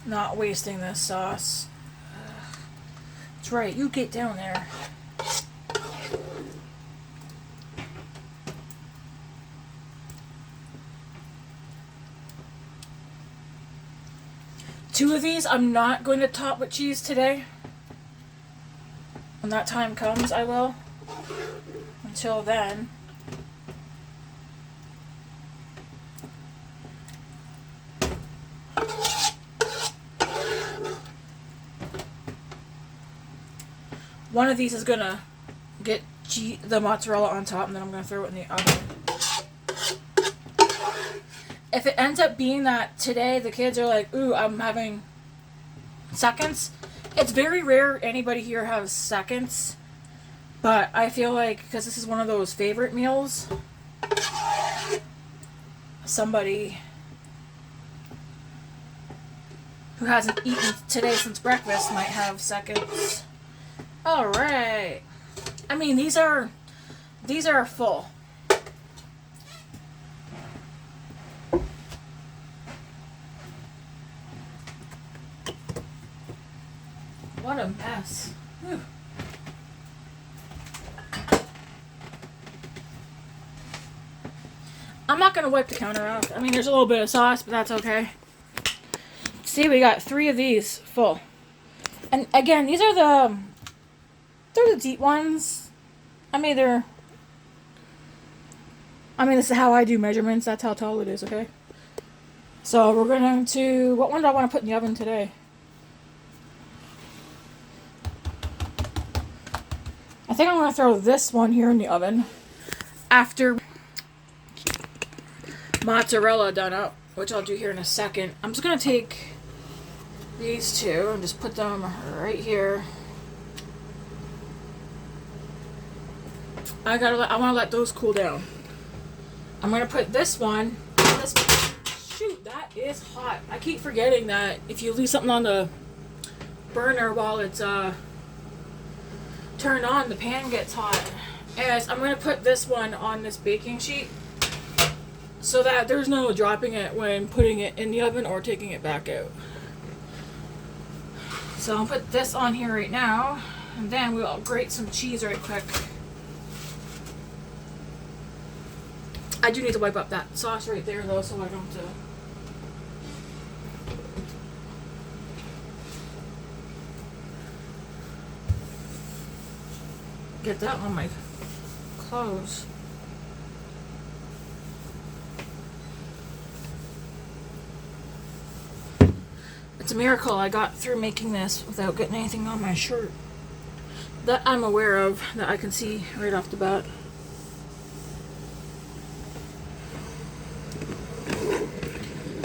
Not wasting this sauce. That's right, you get down there. Two of these I'm not going to top with cheese today. When that time comes, I will. Until then. One of these is going to get the mozzarella on top, and then I'm going to throw it in the oven. If it ends up being that today the kids are like, ooh, I'm having seconds, it's very rare anybody here has seconds, but I feel like because this is one of those favorite meals, somebody who hasn't eaten today since breakfast might have seconds. Alright. I mean, these are full. What a mess. Whew. I'm not going to wipe the counter off. I mean, there's a little bit of sauce, but that's okay. See, we got 3 of these full. And again, they're the deep ones. This is how I do measurements. That's how tall it is, okay? So we're going to, what one do I want to put in the oven today? I think I'm going to throw this one here in the oven after mozzarella done up, which I'll do here in a second. I'm just going to take these two and just put them right here. I want to let those cool down. I'm going to put this one, shoot, that is hot. I keep forgetting that if you leave something on the burner while it's turned on, the pan gets hot. Anyways, I'm going to put this one on this baking sheet so that there's no dropping it when putting it in the oven or taking it back out. So I'll put this on here right now, and then we'll grate some cheese right quick. I do need to wipe up that sauce right there though, so I don't have to. Get that on my clothes. It's a miracle I got through making this without getting anything on my shirt. That I'm aware of, that I can see right off the bat.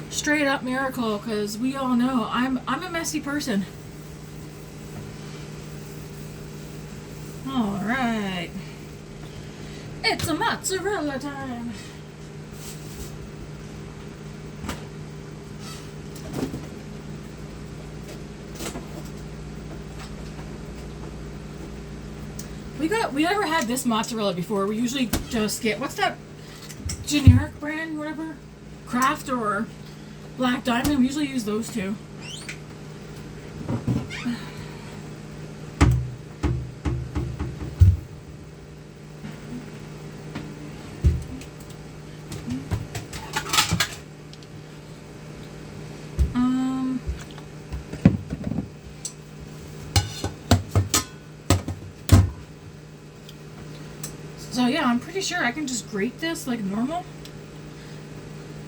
Straight up miracle, because we all know I'm a messy person. Alright. It's a mozzarella time. We never had this mozzarella before. We usually just get, what's that generic brand, whatever? Kraft or Black Diamond. We usually use those two. So yeah, I'm pretty sure I can just grate this like normal.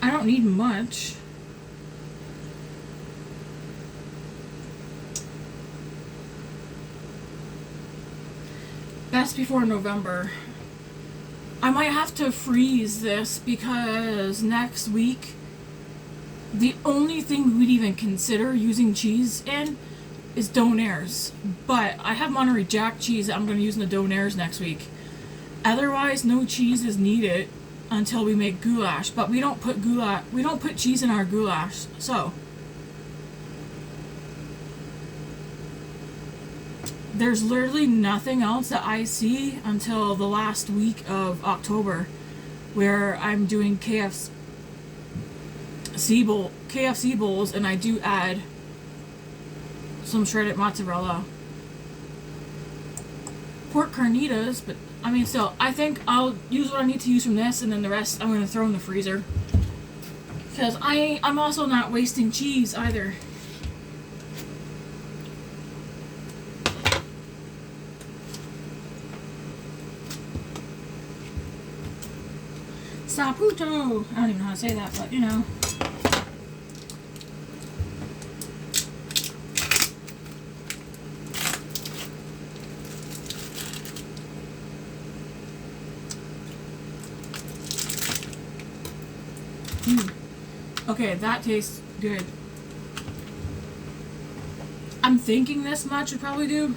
I don't need much. Best before November. I might have to freeze this because next week the only thing we'd even consider using cheese in is Donairs. But I have Monterey Jack cheese that I'm going to use in the Donairs next week. Otherwise, no cheese is needed until we make goulash. But we don't put cheese in our goulash. So there's literally nothing else that I see until the last week of October, where I'm doing KFC bowls, and I do add some shredded mozzarella, pork carnitas, but I mean, still, I think I'll use what I need to use from this, and then the rest I'm going to throw in the freezer. Because I'm also not wasting cheese either. Saputo! I don't even know how to say that, but you know. Okay, that tastes good. I'm thinking this much would probably do.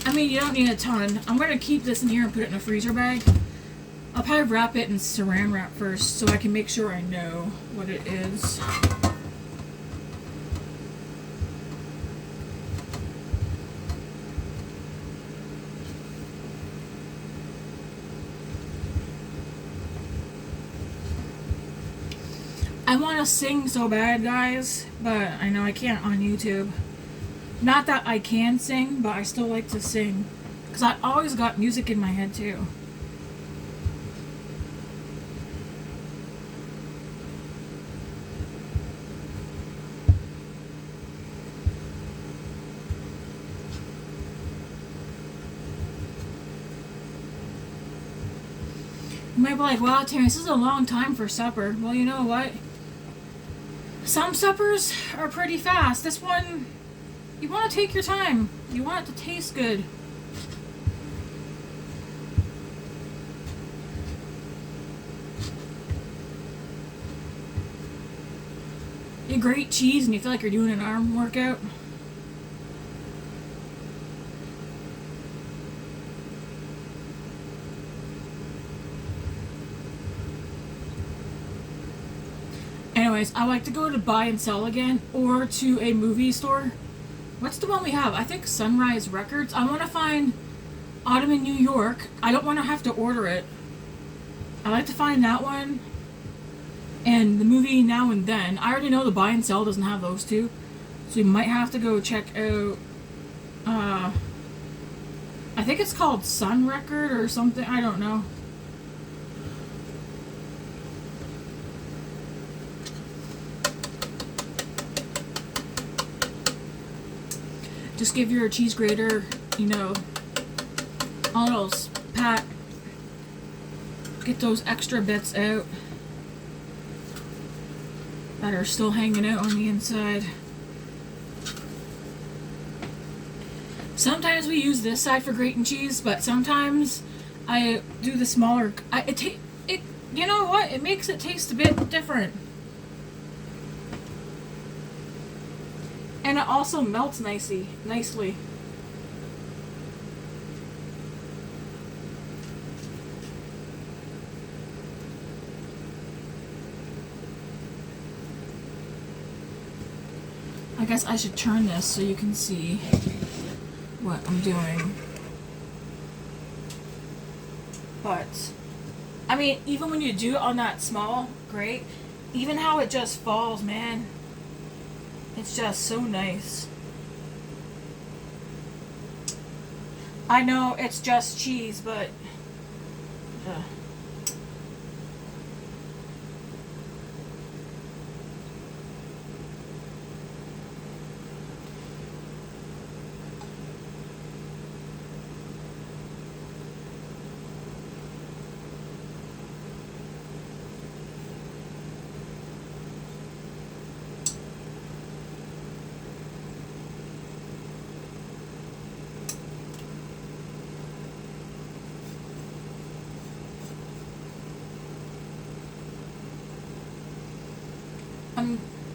I mean, you don't need a ton. I'm going to keep this in here and put it in a freezer bag. I'll probably wrap it in saran wrap first so I can make sure I know what it is. I want to sing so bad, guys, but I know I can't on YouTube. Not that I can sing, but I still like to sing. Because I always got music in my head, too. You might be like, wow, Tammy, this is a long time for supper. Well, you know what? Some suppers are pretty fast. This one, you want to take your time. You want it to taste good. You grate cheese and you feel like you're doing an arm workout. Anyways, I like to go to Buy and Sell again or to a movie store. What's the one we have? I think Sunrise Records. I want to find Autumn in New York. I don't want to have to order it. I like to find that one. And the movie Now and Then. I already know the Buy and Sell doesn't have those two. So you might have to go check out, I think it's called Sun Record or something. I don't know. Just give your cheese grater, you know, a little pat. Get those extra bits out that are still hanging out on the inside. Sometimes we use this side for grating cheese, but sometimes I do the smaller. You know what? It makes it taste a bit different. And it also melts nicely. I guess I should turn this so you can see what I'm doing. But, I mean, even when you do it on that small grate, even how it just falls, man, it's just so nice. I know it's just cheese, but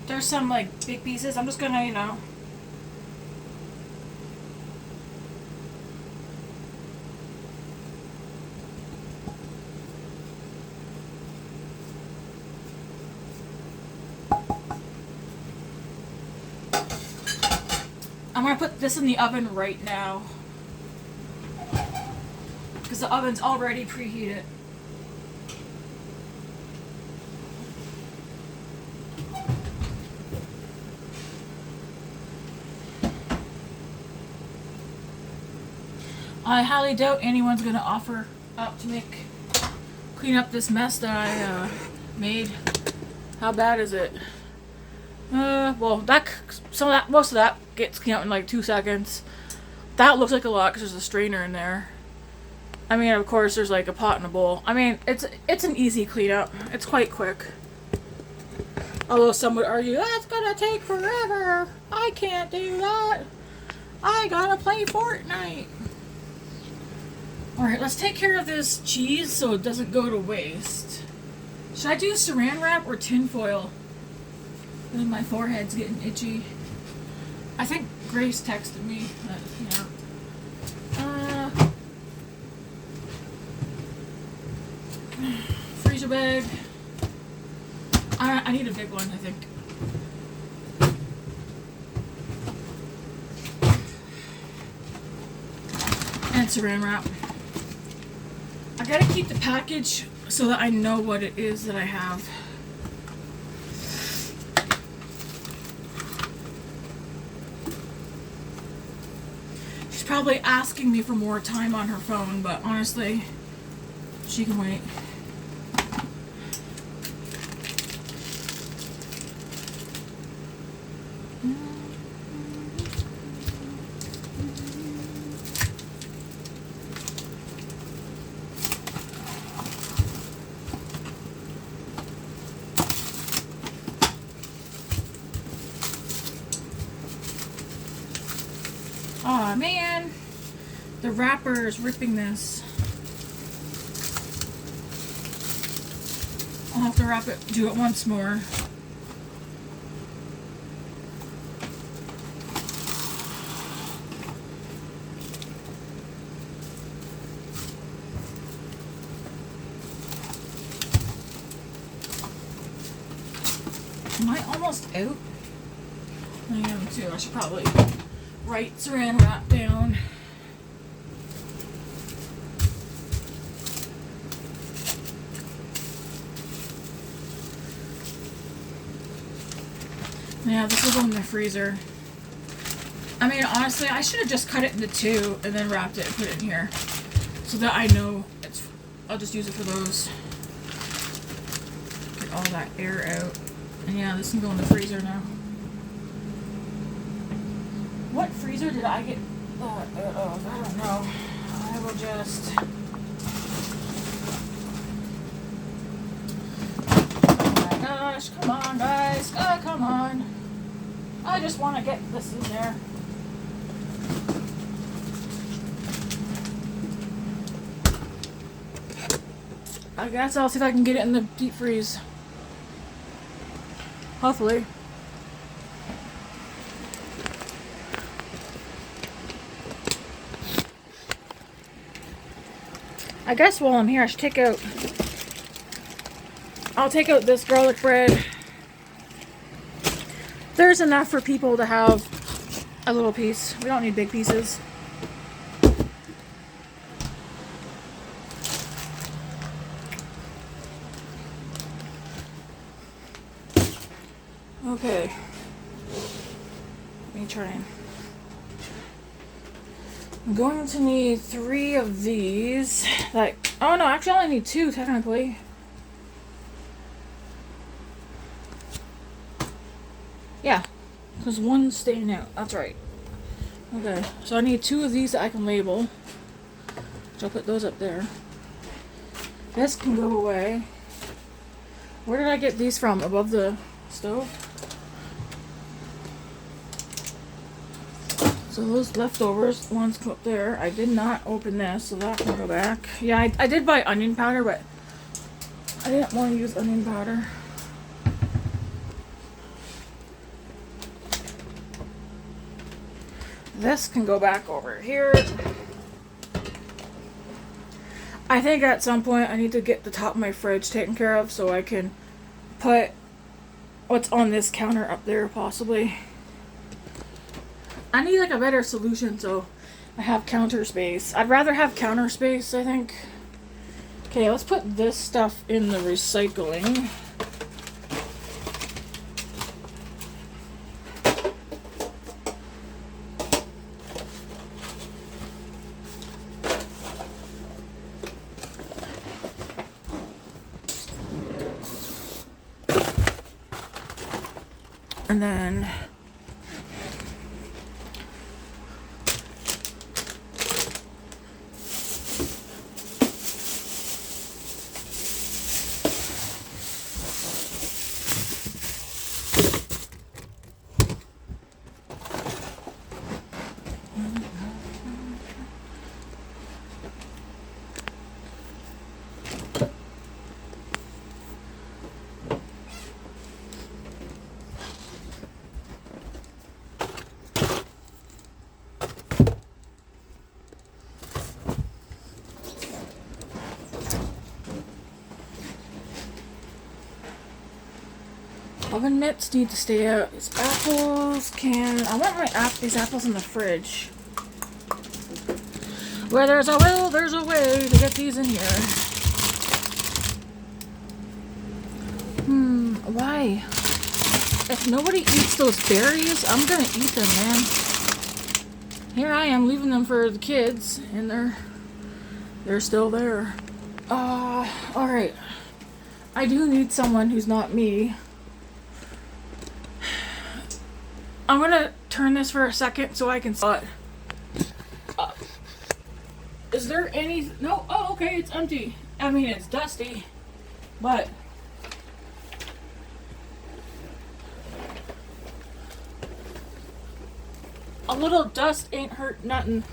there's some like big pieces. I'm just gonna, I'm gonna put this in the oven right now because the oven's already preheated. I highly doubt anyone's gonna offer up to clean up this mess that I made. How bad is it? Well, most of that gets cleaned out in like 2 seconds. That looks like a lot because there's a strainer in there. I mean, of course, there's like a pot and a bowl. I mean, it's an easy cleanup. It's quite quick. Although some would argue that's gonna take forever. I can't do that. I gotta play Fortnite. Alright, let's take care of this cheese so it doesn't go to waste. Should I do saran wrap or tin foil? My forehead's getting itchy. I think Grace texted me that, freezer bag. I need a big one, I think. And saran wrap. I gotta keep the package so that I know what it is that I have. She's probably asking me for more time on her phone, but honestly, she can wait. Aw, man. The wrapper is ripping this. I'll have to do it once more. Am I almost out? I am too. I should probably write saran wrap down. Yeah, this will go in the freezer. I mean, honestly, I should have just cut it into 2 and then wrapped it and put it in here. So that I know I'll just use it for those. Get all that air out. And yeah, this can go in the freezer now. What freezer did I get out of? I don't know. I will just... Oh my gosh, come on guys. Come on. I just want to get this in there. I guess I'll see if I can get it in the deep freeze. Hopefully. I guess while I'm here, I should take out... I'll take out this garlic bread. There's enough for people to have a little piece. We don't need big pieces. Okay. Let me try and... I'm going to need 3 of these. Like, oh no, actually I only need 2 technically. Yeah, because one's staying out. That's right. Okay, so I need 2 of these that I can label. So I'll put those up there. This can go away. Where did I get these from? Above the stove? So those leftovers ones go up there. I did not open this, so that can go back. Yeah, I did buy onion powder, but I didn't want to use onion powder. This can go back over here. I think at some point I need to get the top of my fridge taken care of so I can put what's on this counter up there possibly. I need like a better solution so I have counter space. I'd rather have counter space, I think. Okay, let's put this stuff in the recycling. And then oven mitts need to stay out. These apples can... I want these apples in the fridge. Where there's a will, there's a way to get these in here. Why? If nobody eats those berries, I'm gonna eat them, man. Here I am leaving them for the kids, and they're still there. Alright. I do need someone who's not me. I'm gonna turn this for a second so I can see it. Is there any... No, oh, okay, it's empty. I mean, it's dusty, but... a little dust ain't hurt nothing.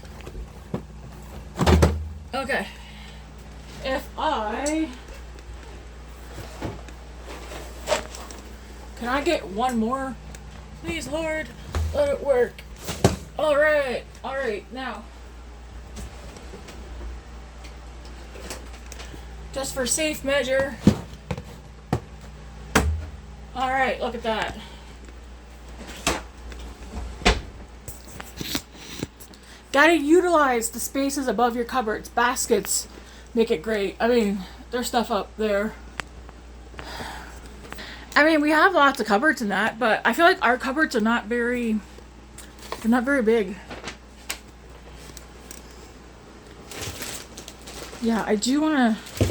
Okay. If I... Can I get one more? Please, Lord, let it work. Alright, now. Just for safe measure. Alright, look at that. Gotta utilize the spaces above your cupboards. Baskets make it great. I mean, there's stuff up there. I mean, we have lots of cupboards in that, but I feel like our cupboards are not very... they're not very big. Yeah, I do want to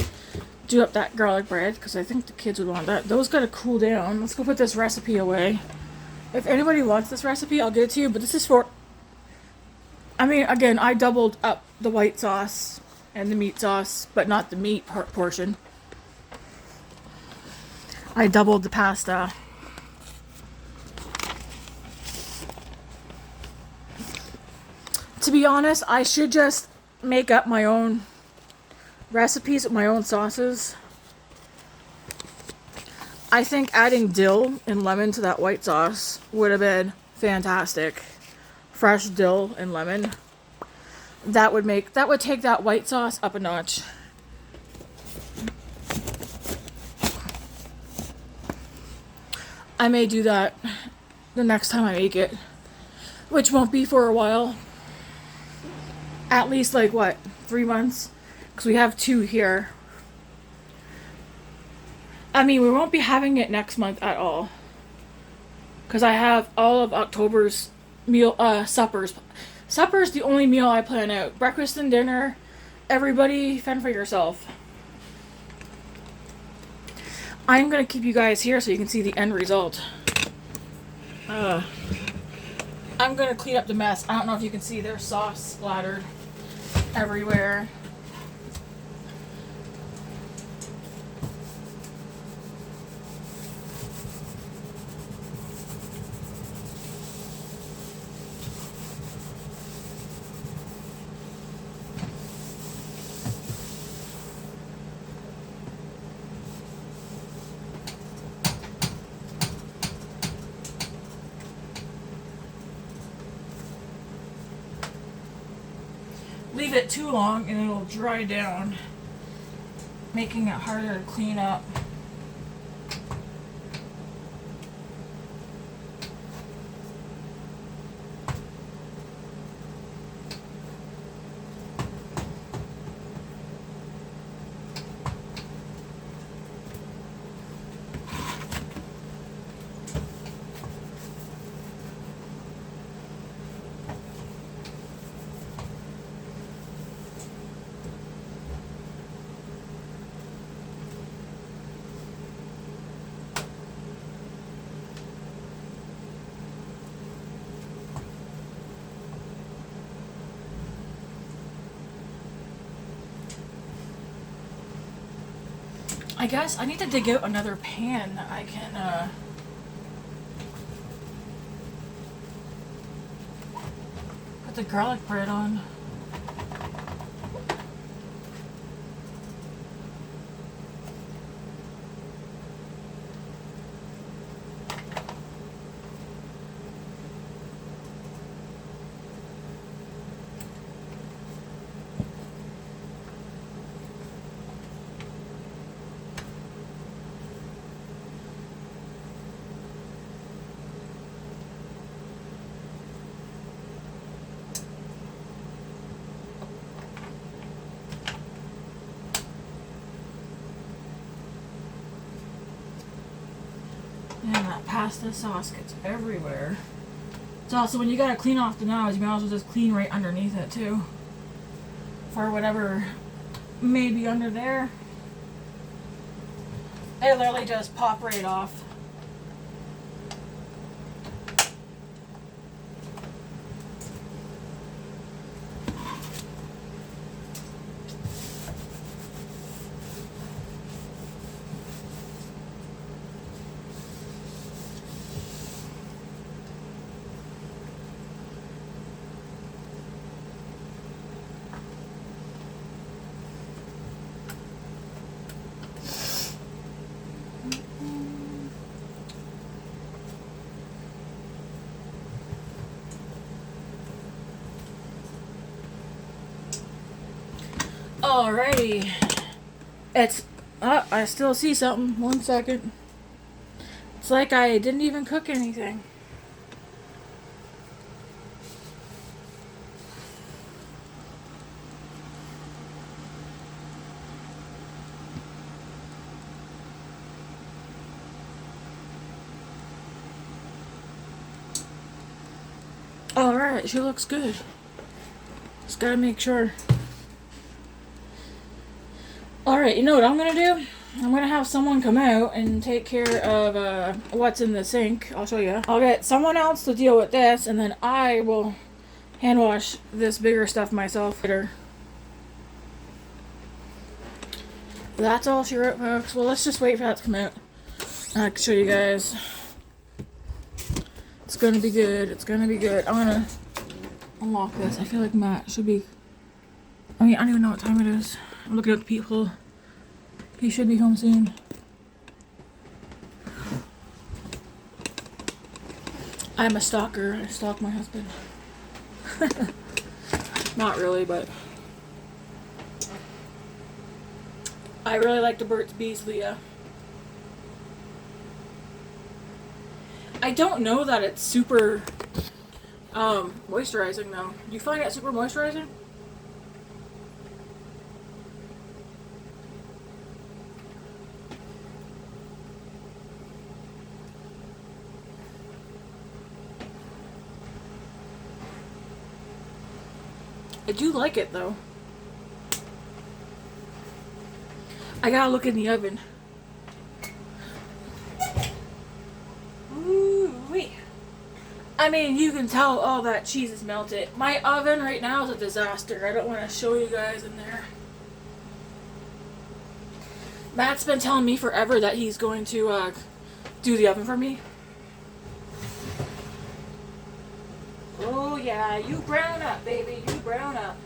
do up that garlic bread, because I think the kids would want that. Those gotta cool down. Let's go put this recipe away. If anybody wants this recipe, I'll give it to you, but this is for... I mean, again, I doubled up the white sauce and the meat sauce, but not the meat portion. I doubled the pasta. To be honest, I should just make up my own recipes with my own sauces. I think adding dill and lemon to that white sauce would have been fantastic. Fresh dill and lemon. That would take that white sauce up a notch. I may do that the next time I make it, which won't be for a while. At least like what, 3 months? Because we have 2 here. I mean, we won't be having it next month at all. Because I have all of October's meal, suppers. Supper's the only meal I plan out. Breakfast and dinner, everybody fend for yourself. I'm going to keep you guys here so you can see the end result. I'm going to clean up the mess. I don't know if you can see there's sauce splattered everywhere. Leave it too long and it'll dry down, making it harder to clean up. I guess I need to dig out another pan that I can, put the garlic bread on. And that pasta sauce gets everywhere. It's also when you gotta clean off the knives, you might as well just clean right underneath it too. For whatever may be under there. They literally just pop right off. Alrighty. It's, I still see something. 1 second. It's like I didn't even cook anything. Alright, she looks good. Just gotta make sure. Alright, you know what I'm gonna do? I'm gonna have someone come out and take care of what's in the sink. I'll show you. I'll get someone else to deal with this, and then I will hand wash this bigger stuff myself later. That's all she wrote, folks. Well, let's just wait for that to come out. I can show you guys. It's gonna be good. It's gonna be good. I'm gonna unlock this. I feel like Matt should be... I mean, I don't even know what time it is. I'm looking at the people. He should be home soon. I'm a stalker. I stalk my husband. Not really, but... I really like the Burt's Bees, Leah. I don't know that it's super moisturizing though. Do you find it super moisturizing? I do like it though. I gotta look in the oven. Ooh-wee. I mean, you can tell all that cheese is melted. My oven right now is a disaster. I don't want to show you guys in there. Matt's been telling me forever that he's going to do the oven for me. Oh yeah, you brown up, baby. You brown up.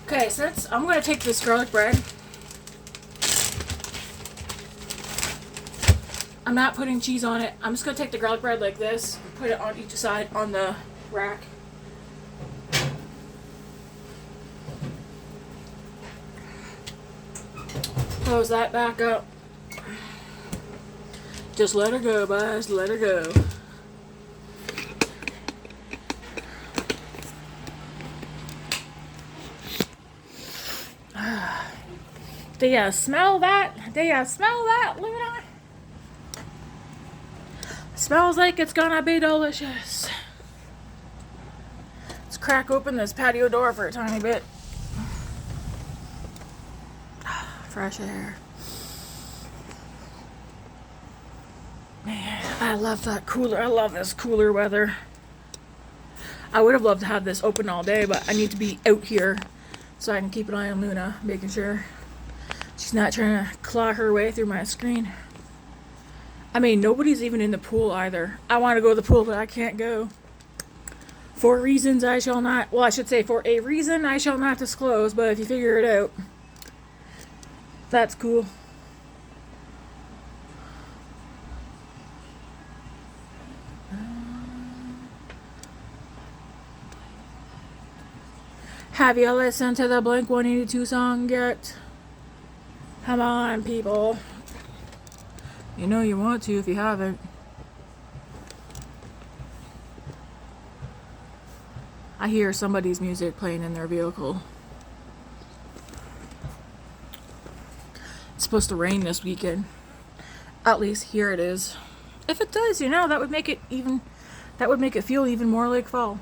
Okay, since I'm going to take this garlic bread. I'm not putting cheese on it. I'm just going to take the garlic bread like this and put it on each side on the rack. Close that back up. Just let her go, guys. Let her go. Do you smell that? Do you smell that, Luna? Smells like it's gonna be delicious. Let's crack open this patio door for a tiny bit. Fresh air. Man, I love that cooler. I love this cooler weather. I would have loved to have this open all day, but I need to be out here so I can keep an eye on Luna, making sure she's not trying to claw her way through my screen. I mean, nobody's even in the pool either. I want to go to the pool, but I can't go. For reasons I shall not, well, I should say for a reason I shall not disclose, but if you figure it out, that's cool. Have you listened to the Blink-182 song yet? Come on, people. You know you want to if you haven't. I hear somebody's music playing in their vehicle. It's supposed to rain this weekend. At least here it is. If it does, you know, that would make it feel even more like fall.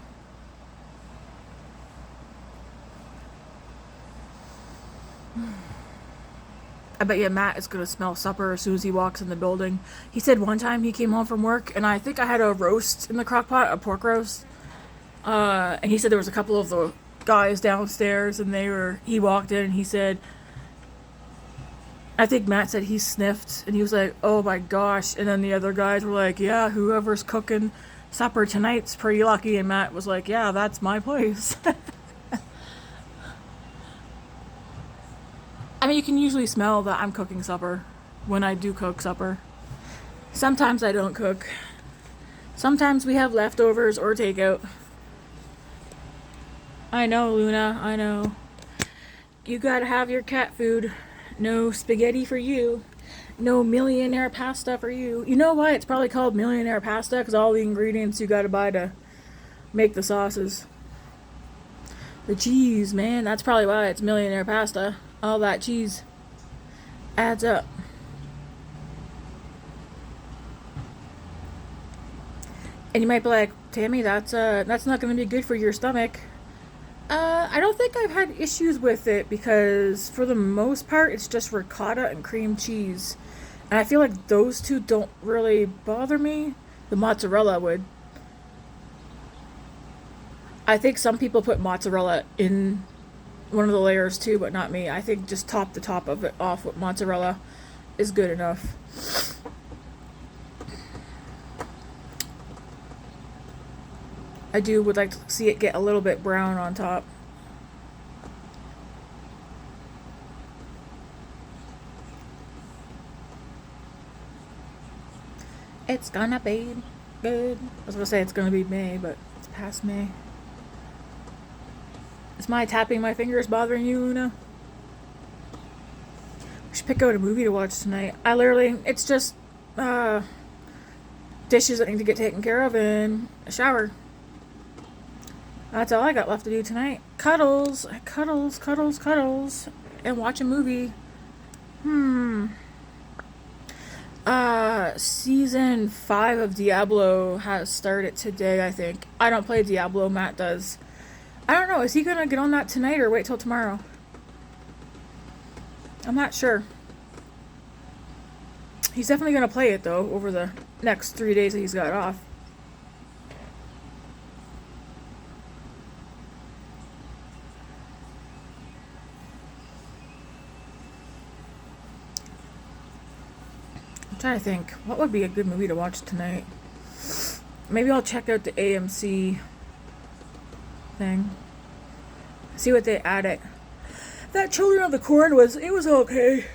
I bet you Matt is going to smell supper as soon as he walks in the building. He said one time he came home from work, and I think I had a roast in the crock pot, a pork roast. And he said there was a couple of the guys downstairs, and he walked in, and he said, I think Matt said he sniffed, and he was like, oh my gosh. And then the other guys were like, yeah, whoever's cooking supper tonight's pretty lucky. And Matt was like, yeah, that's my place. I mean, you can usually smell that I'm cooking supper when I do cook supper. Sometimes I don't cook. Sometimes we have leftovers or takeout. I know, Luna, I know. You gotta have your cat food. No spaghetti for you. No millionaire pasta for you. You know why it's probably called millionaire pasta? Because all the ingredients you gotta buy to make the sauces. The cheese, man, that's probably why it's millionaire pasta. All that cheese adds up. And you might be like, Tammy, that's not going to be good for your stomach. I don't think I've had issues with it because for the most part it's just ricotta and cream cheese. And I feel like those two don't really bother me. The mozzarella would. I think some people put mozzarella in one of the layers too, but not me. I think just top the top of it off with mozzarella is good enough. I would like to see it get a little bit brown on top. It's gonna be good. I was gonna say it's gonna be May, but it's past May. Is my tapping my fingers bothering you, Luna? We should pick out a movie to watch tonight. It's just, dishes that need to get taken care of, and a shower. That's all I got left to do tonight. Cuddles, cuddles, cuddles, cuddles, and watch a movie. Season 5 of Diablo has started today, I think. I don't play Diablo, Matt does. I don't know, is he gonna get on that tonight or wait till tomorrow? I'm not sure. He's definitely gonna play it though, over the next 3 days that he's got off. I'm trying to think, what would be a good movie to watch tonight? Maybe I'll check out the AMC thing. See what they added. That Children of the Corn was okay.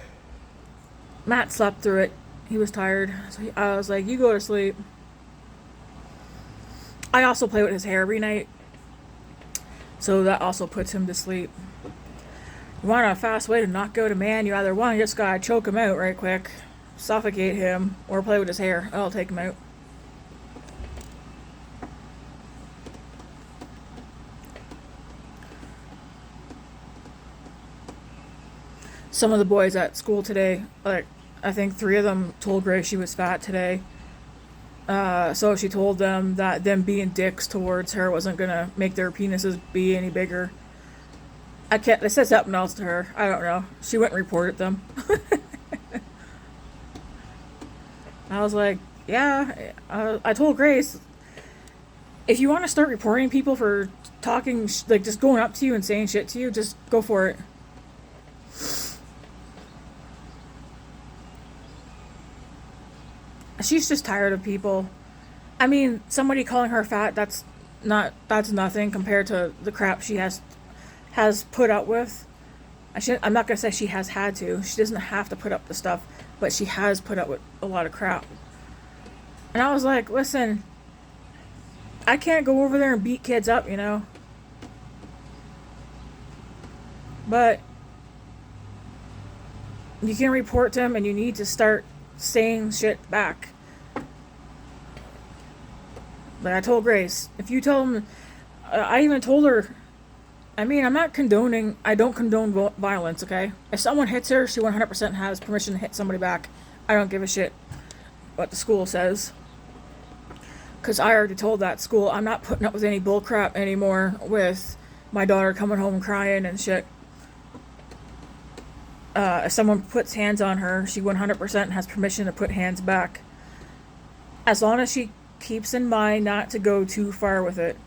Matt slept through it. He was tired. So I was like, you go to sleep. I also play with his hair every night. So that also puts him to sleep. You want a fast way to knock out a man, you either one, you just gotta choke him out right quick. Suffocate him, or play with his hair. I'll take him out. Some of the boys at school today, like, I think 3 of them told Grace she was fat today. So she told them that them being dicks towards her wasn't gonna make their penises be any bigger. I said something else to her. I don't know. She went and reported them. I was like, yeah. I told Grace, if you want to start reporting people for talking, like just going up to you and saying shit to you, just go for it. She's just tired of people. I mean, somebody calling her fat, that's nothing compared to the crap she has put up with. I'm not gonna say she has had to. She doesn't have to put up the stuff, but she has put up with a lot of crap. And I was like, listen, I can't go over there and beat kids up, you know. But you can report them, and you need to start saying shit back. Like I told Grace, if you tell them, I even told her, I mean, I don't condone violence, okay? If someone hits her, she 100% has permission to hit somebody back. I don't give a shit what the school says. Because I already told that school, I'm not putting up with any bullcrap anymore with my daughter coming home crying and shit. If someone puts hands on her, she 100% has permission to put hands back. As long as she keeps in mind not to go too far with it.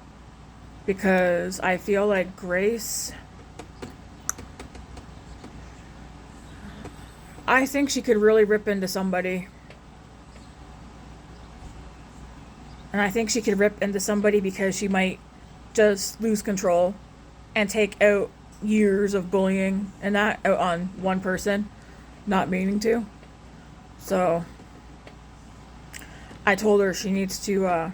Because I feel like Grace, I think she could really rip into somebody. And I think she could rip into somebody because she might just lose control and take out years of bullying and that out on one person, not meaning to. So I told her she needs to,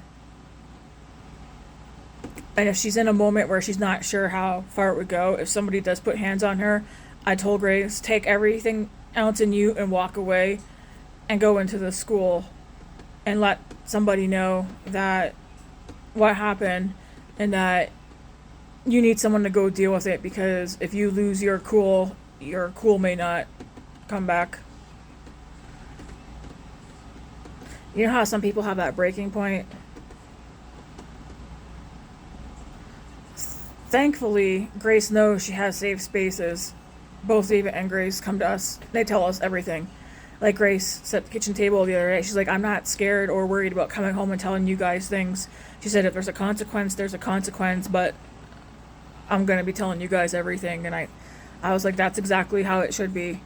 and if she's in a moment where she's not sure how far it would go, if somebody does put hands on her, I told Grace, take everything else in you and walk away and go into the school and let somebody know that what happened and that you need someone to go deal with it, because if you lose your cool may not come back. You know how some people have that breaking point? Thankfully, Grace knows she has safe spaces. Both Eva and Grace come to us. They tell us everything. Like Grace set the kitchen table the other day. She's like, I'm not scared or worried about coming home and telling you guys things. She said, if there's a consequence, there's a consequence, but I'm going to be telling you guys everything. And I was like, that's exactly how it should be.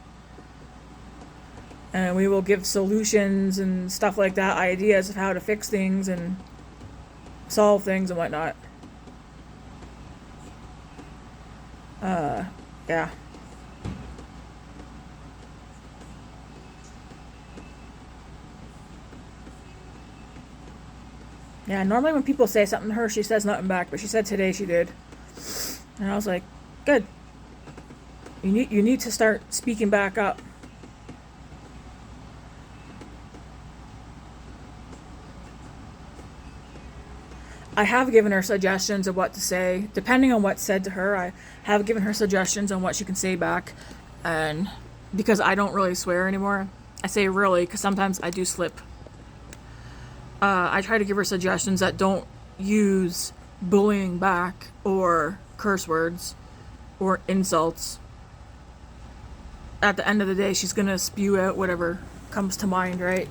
And we will give solutions and stuff like that, ideas of how to fix things and solve things and whatnot. Yeah. Yeah, normally when people say something to her, she says nothing back, but she said today she did. And I was like, good. You need to start speaking back up. I have given her suggestions of what to say. Depending on what's said to her, I have given her suggestions on what she can say back. And because I don't really swear anymore, I say really because sometimes I do slip. I try to give her suggestions that don't use bullying back or curse words or insults. At the end of the day, she's going to spew out whatever comes to mind, right?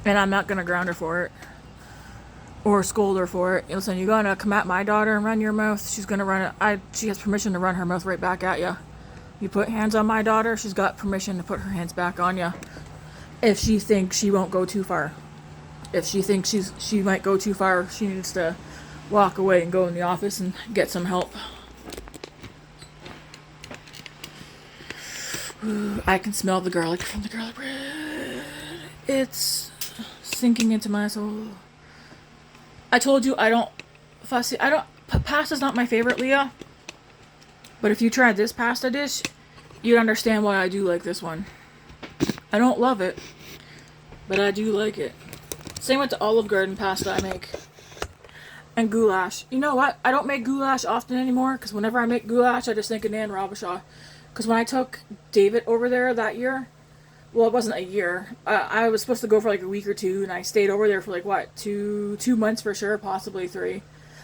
And I'm not going to ground her for it or scold her for it. Listen, you're going to come at my daughter and run your mouth, she's going to run it. She has permission to run her mouth right back at you. You put hands on my daughter, she's got permission to put her hands back on you. If she thinks she won't go too far. If she thinks she might go too far, she needs to walk away and go in the office and get some help. Ooh, I can smell the garlic from the garlic bread. It's sinking into my soul. I told you I don't fussy. Pasta's not my favorite, Leah. But if you tried this pasta dish, you'd understand why I do like this one. I don't love it, but I do like it. Same with the Olive Garden pasta I make. And goulash. You know what? I don't make goulash often anymore because whenever I make goulash, I just think of Nan Robichaud. Because when I took David over there that year, well, it wasn't a year. I was supposed to go for like a week or two, and I stayed over there for like, what, two months for sure, possibly 3.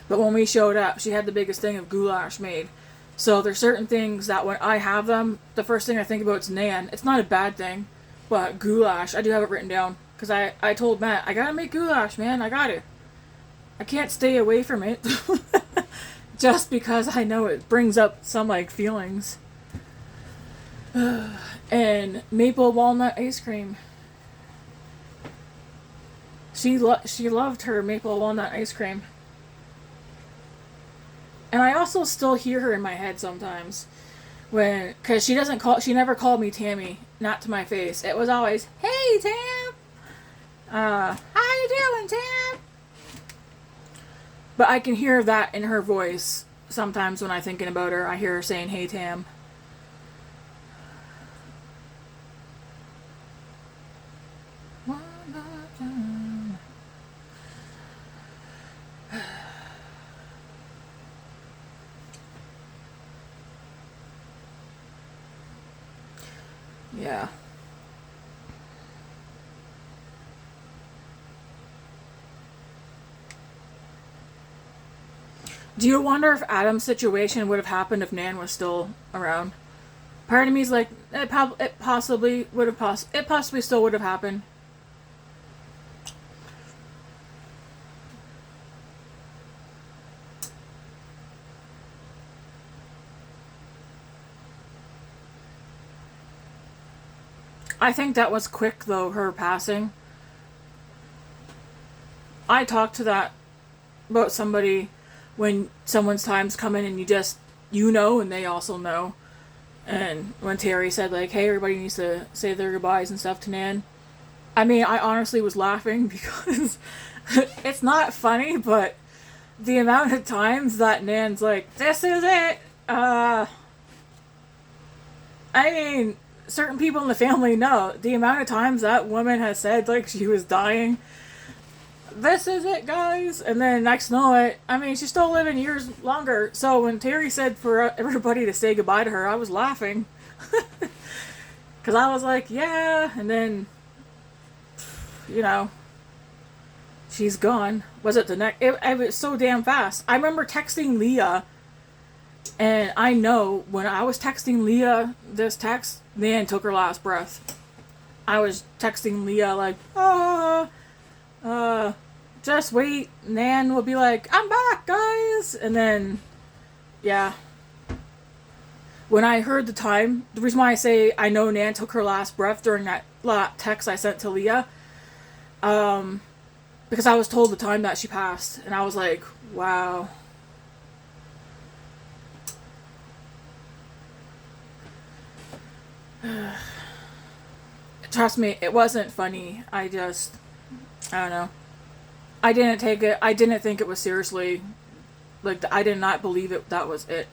But when we showed up, she had the biggest thing of goulash made. So there's certain things that when I have them, the first thing I think about is Nan. It's not a bad thing, but goulash, I do have it written down. Because I told Matt, I gotta make goulash, man, I got it. I can't stay away from it. Just because I know it brings up some, like, feelings. And maple walnut ice cream. She loved her maple walnut ice cream. And I also still hear her in my head sometimes. Because she never called me Tammy. Not to my face. It was always, hey, Tam! How you doing, Tam? But I can hear that in her voice sometimes when I'm thinking about her. I hear her saying, hey, Tam. Yeah. Do you wonder if Adam's situation would have happened if Nan was still around? Part of me's like, it possibly still would have happened. I think that was quick, though, her passing. I talked to that about somebody when someone's time's coming and you know, and they also know. And when Terry said, like, hey, everybody needs to say their goodbyes and stuff to Nan. I mean, I honestly was laughing because it's not funny, but the amount of times that Nan's like, this is it. I mean, certain people in the family know the amount of times that woman has said, like, she was dying. This is it, guys. And then next know it, I mean, she's still living years longer. So when Terry said for everybody to say goodbye to her, I was laughing. Because I was like, yeah. And then, you know, she's gone. Was it the next? It was so damn fast. I remember texting Leah. And I know when I was texting Leah this text, Nan took her last breath. I was texting Leah like, just wait. Nan will be like, I'm back, guys. And then, yeah. When I heard the time, the reason why I say I know Nan took her last breath during that text I sent to Leah, because I was told the time that she passed. And I was like, wow. Trust me, it wasn't funny. I don't know. I didn't take it. I didn't think it was seriously. Like, I did not believe it. That was it.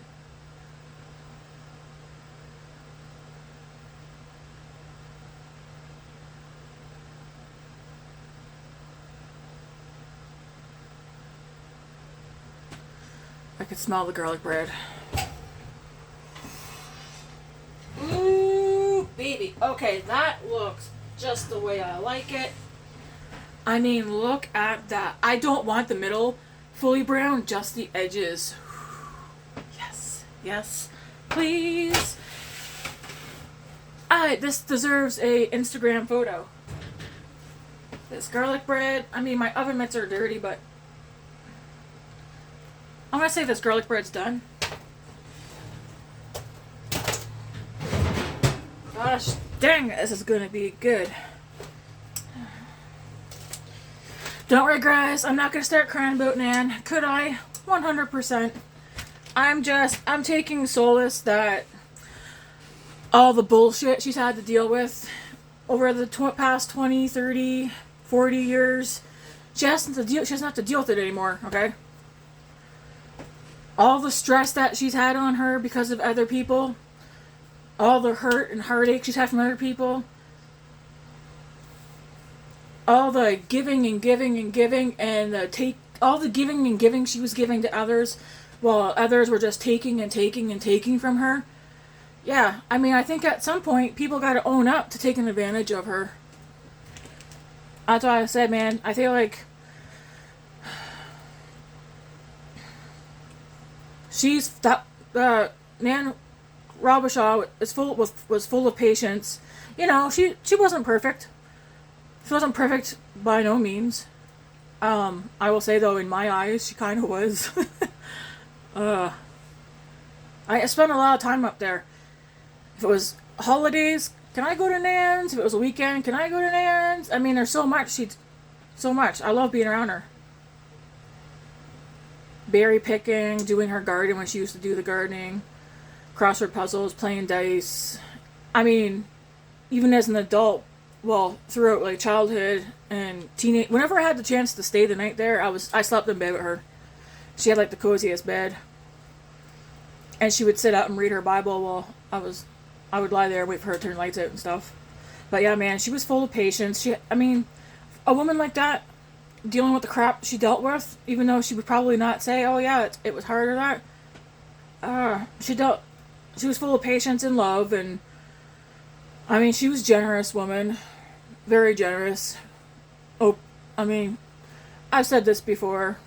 I can smell the garlic bread. Ooh, baby. Okay, that looks just the way I like it. I mean, look at that. I don't want the middle fully brown, just the edges. Yes, yes, please. This deserves a Instagram photo. This garlic bread. I mean, my oven mitts are dirty, but I'm gonna say this garlic bread's done. Gosh dang, this is gonna be good. Don't worry, guys. I'm not gonna start crying about Nan. Could I? 100%. I'm taking solace that all the bullshit she's had to deal with over the past 20, 30, 40 years, she doesn't have to deal with it anymore, okay? All the stress that she's had on her because of other people, all the hurt and heartache she's had from other people, all the giving and giving and giving and all the giving and giving she was giving to others while others were just taking and taking and taking from her. Yeah, I mean, I think at some point people got to own up to taking advantage of her. That's why I said, man, I feel like she's that Nan Robichaud was full of patience. You know, she wasn't perfect. She wasn't perfect by no means. I will say though, in my eyes, she kind of was. I spent a lot of time up there. If it was holidays, can I go to Nan's? If it was a weekend, can I go to Nan's? I mean, there's so much. So much. I love being around her. Berry picking, doing her garden when she used to do the gardening, crossword puzzles, playing dice. I mean, even as an adult, well, throughout like childhood and teenage, whenever I had the chance to stay the night there, I slept in bed with her. She had like the coziest bed, and she would sit up and read her Bible while I would lie there and wait for her to turn lights out and stuff. But yeah, man, she was full of patience. I mean, a woman like that, dealing with the crap she dealt with, even though she would probably not say, "Oh yeah, it was hard or that." She was full of patience and love, and I mean, she was a generous woman, very generous. Oh, I mean, I've said this before.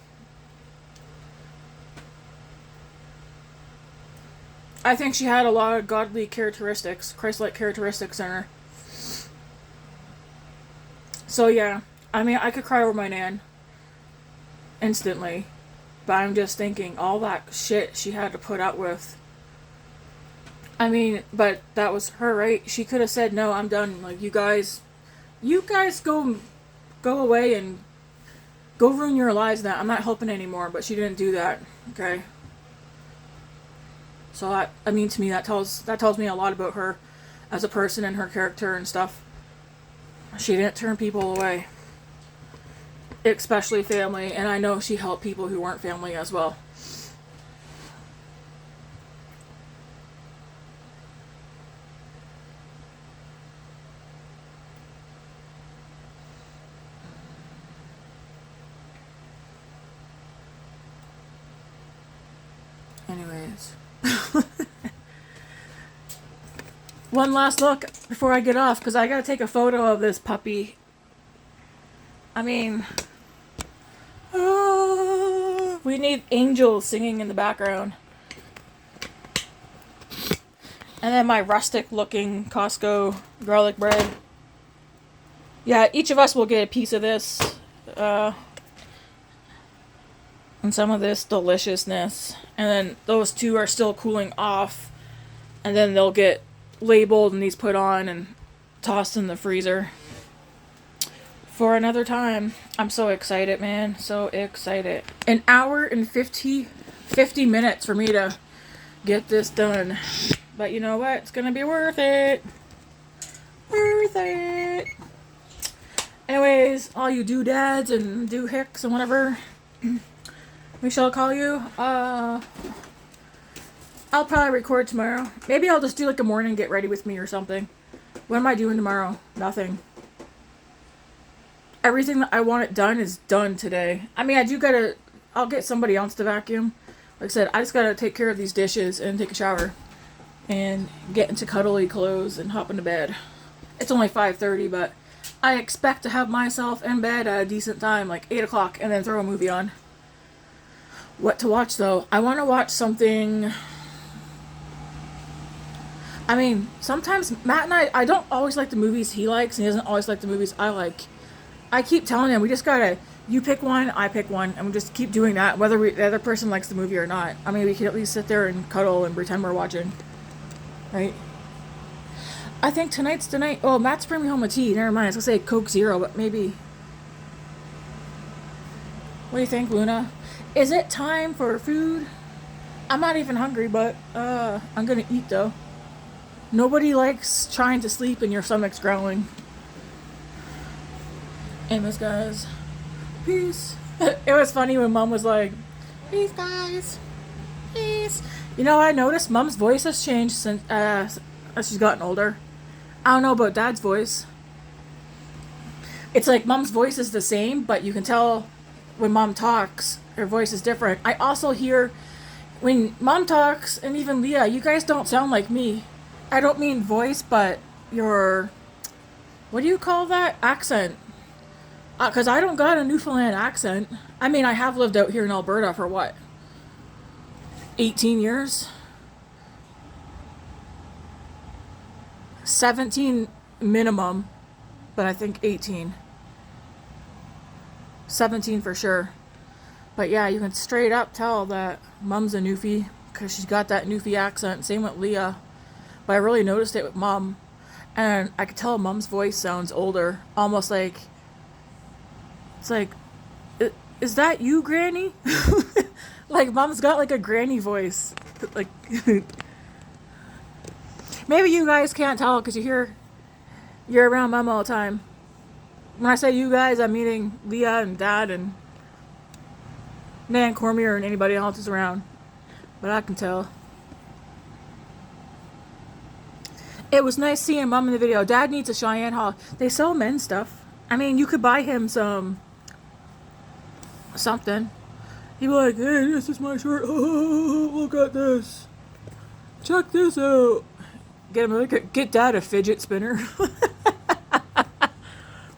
I think she had a lot of godly characteristics, Christ-like characteristics in her. So yeah, I mean, I could cry over my Nan instantly, but I'm just thinking all that shit she had to put up with. I mean, but that was her, right? She could have said, "No, I'm done. Like, you guys go away and go ruin your lives. Now I'm not helping anymore." But she didn't do that. Okay. So I mean, to me, that tells me a lot about her as a person and her character and stuff. She didn't turn people away, especially family, and I know she helped people who weren't family as well. Anyways. One last look before I get off, because I gotta take a photo of this puppy. I mean, we need angels singing in the background. And then my rustic looking Costco garlic bread. Yeah, each of us will get a piece of this. And some of this deliciousness. And then those two are still cooling off. And then they'll get labeled and these put on and tossed in the freezer for another time. I'm so excited, man. So excited. An hour and 50 minutes for me to get this done. But you know what? It's gonna be worth it. Worth it. Anyways, all you doodads and doohicks and whatever we shall call you, I'll probably record tomorrow. Maybe I'll just do like a morning get ready with me or something. What am I doing tomorrow? Nothing. Everything that I want it done is done today. I mean, I'll get somebody else to vacuum. Like I said, I just gotta take care of these dishes and take a shower and get into cuddly clothes and hop into bed. It's only 5:30, but I expect to have myself in bed at a decent time, like 8 o'clock, and then throw a movie on. What to watch, though? I want to watch something... I mean, sometimes Matt and I don't always like the movies he likes, and he doesn't always like the movies I like. I keep telling him, we just gotta, you pick one, I pick one, and we just keep doing that, whether the other person likes the movie or not. I mean, we can at least sit there and cuddle and pretend we're watching. Right? I think tonight's the night. Oh, Matt's bringing me home a tea. Never mind. I was gonna say Coke Zero, but maybe. What do you think, Luna? Is it time for food? I'm not even hungry, but I'm gonna eat though. Nobody likes trying to sleep and your stomach's growling. Anyways, guys, peace. It was funny when Mom was like, "Peace, guys, peace." You know, I noticed Mom's voice has changed since as she's gotten older. I don't know about Dad's voice. It's like Mom's voice is the same, but you can tell when Mom talks, her voice is different. I also hear when Mom talks, and even Leah, you guys don't sound like me. I don't mean voice, but your, what do you call that? Accent. Because I don't got a Newfoundland accent. I mean, I have lived out here in Alberta for what? 18 years? 17 minimum, but I think 18. 17 for sure. But yeah, you can straight up tell that Mom's a Newfie because she's got that Newfie accent. Same with Leah. But I really noticed it with Mom. And I could tell Mom's voice sounds older. Almost like, it's like, is that you, Granny? Like, Mom's got like a granny voice. Like, maybe you guys can't tell because you're around Mom all the time. When I say you guys, I'm meaning Leah and Dad and Nan Cormier and anybody else is around. But I can tell. It was nice seeing Mom in the video. Dad needs a Cheyenne haul. They sell men's stuff. I mean, you could buy him something. He'd be like, "Hey, this is my shirt. Oh, look at this. Check this out." Get Dad a fidget spinner.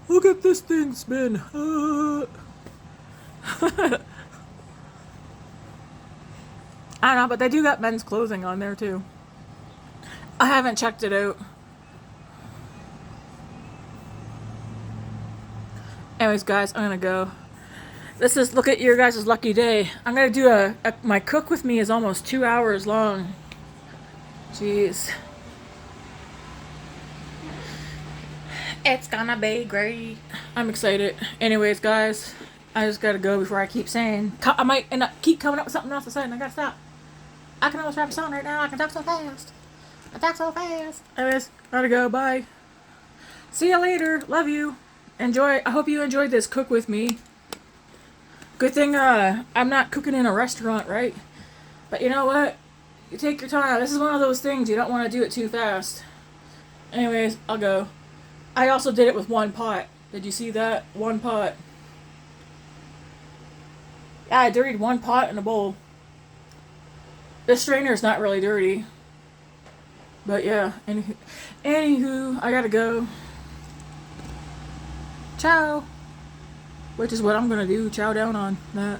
Look at this thing spin. I don't know, but they do got men's clothing on there too. I haven't checked it out. Anyways, guys, I'm gonna go. Look at your guys' lucky day. I'm gonna do my cook with me is almost 2 hours long. Jeez. It's gonna be great. I'm excited. Anyways, guys, I just gotta go before I keep saying. I might end up keep coming up with something else to say, and I gotta stop. I can almost rap a song right now. I can talk so fast. Anyways, gotta go. Bye. See you later. Love you. Enjoy. I hope you enjoyed this cook with me. Good thing I'm not cooking in a restaurant, right? But you know what? You take your time. This is one of those things you don't want to do it too fast. Anyways, I'll go. I also did it with one pot. Did you see that? One pot. Yeah, I dirtied one pot in a bowl. This strainer's not really dirty. But yeah, anywho, I gotta go. Ciao. Which is what I'm gonna do. Chow down on that.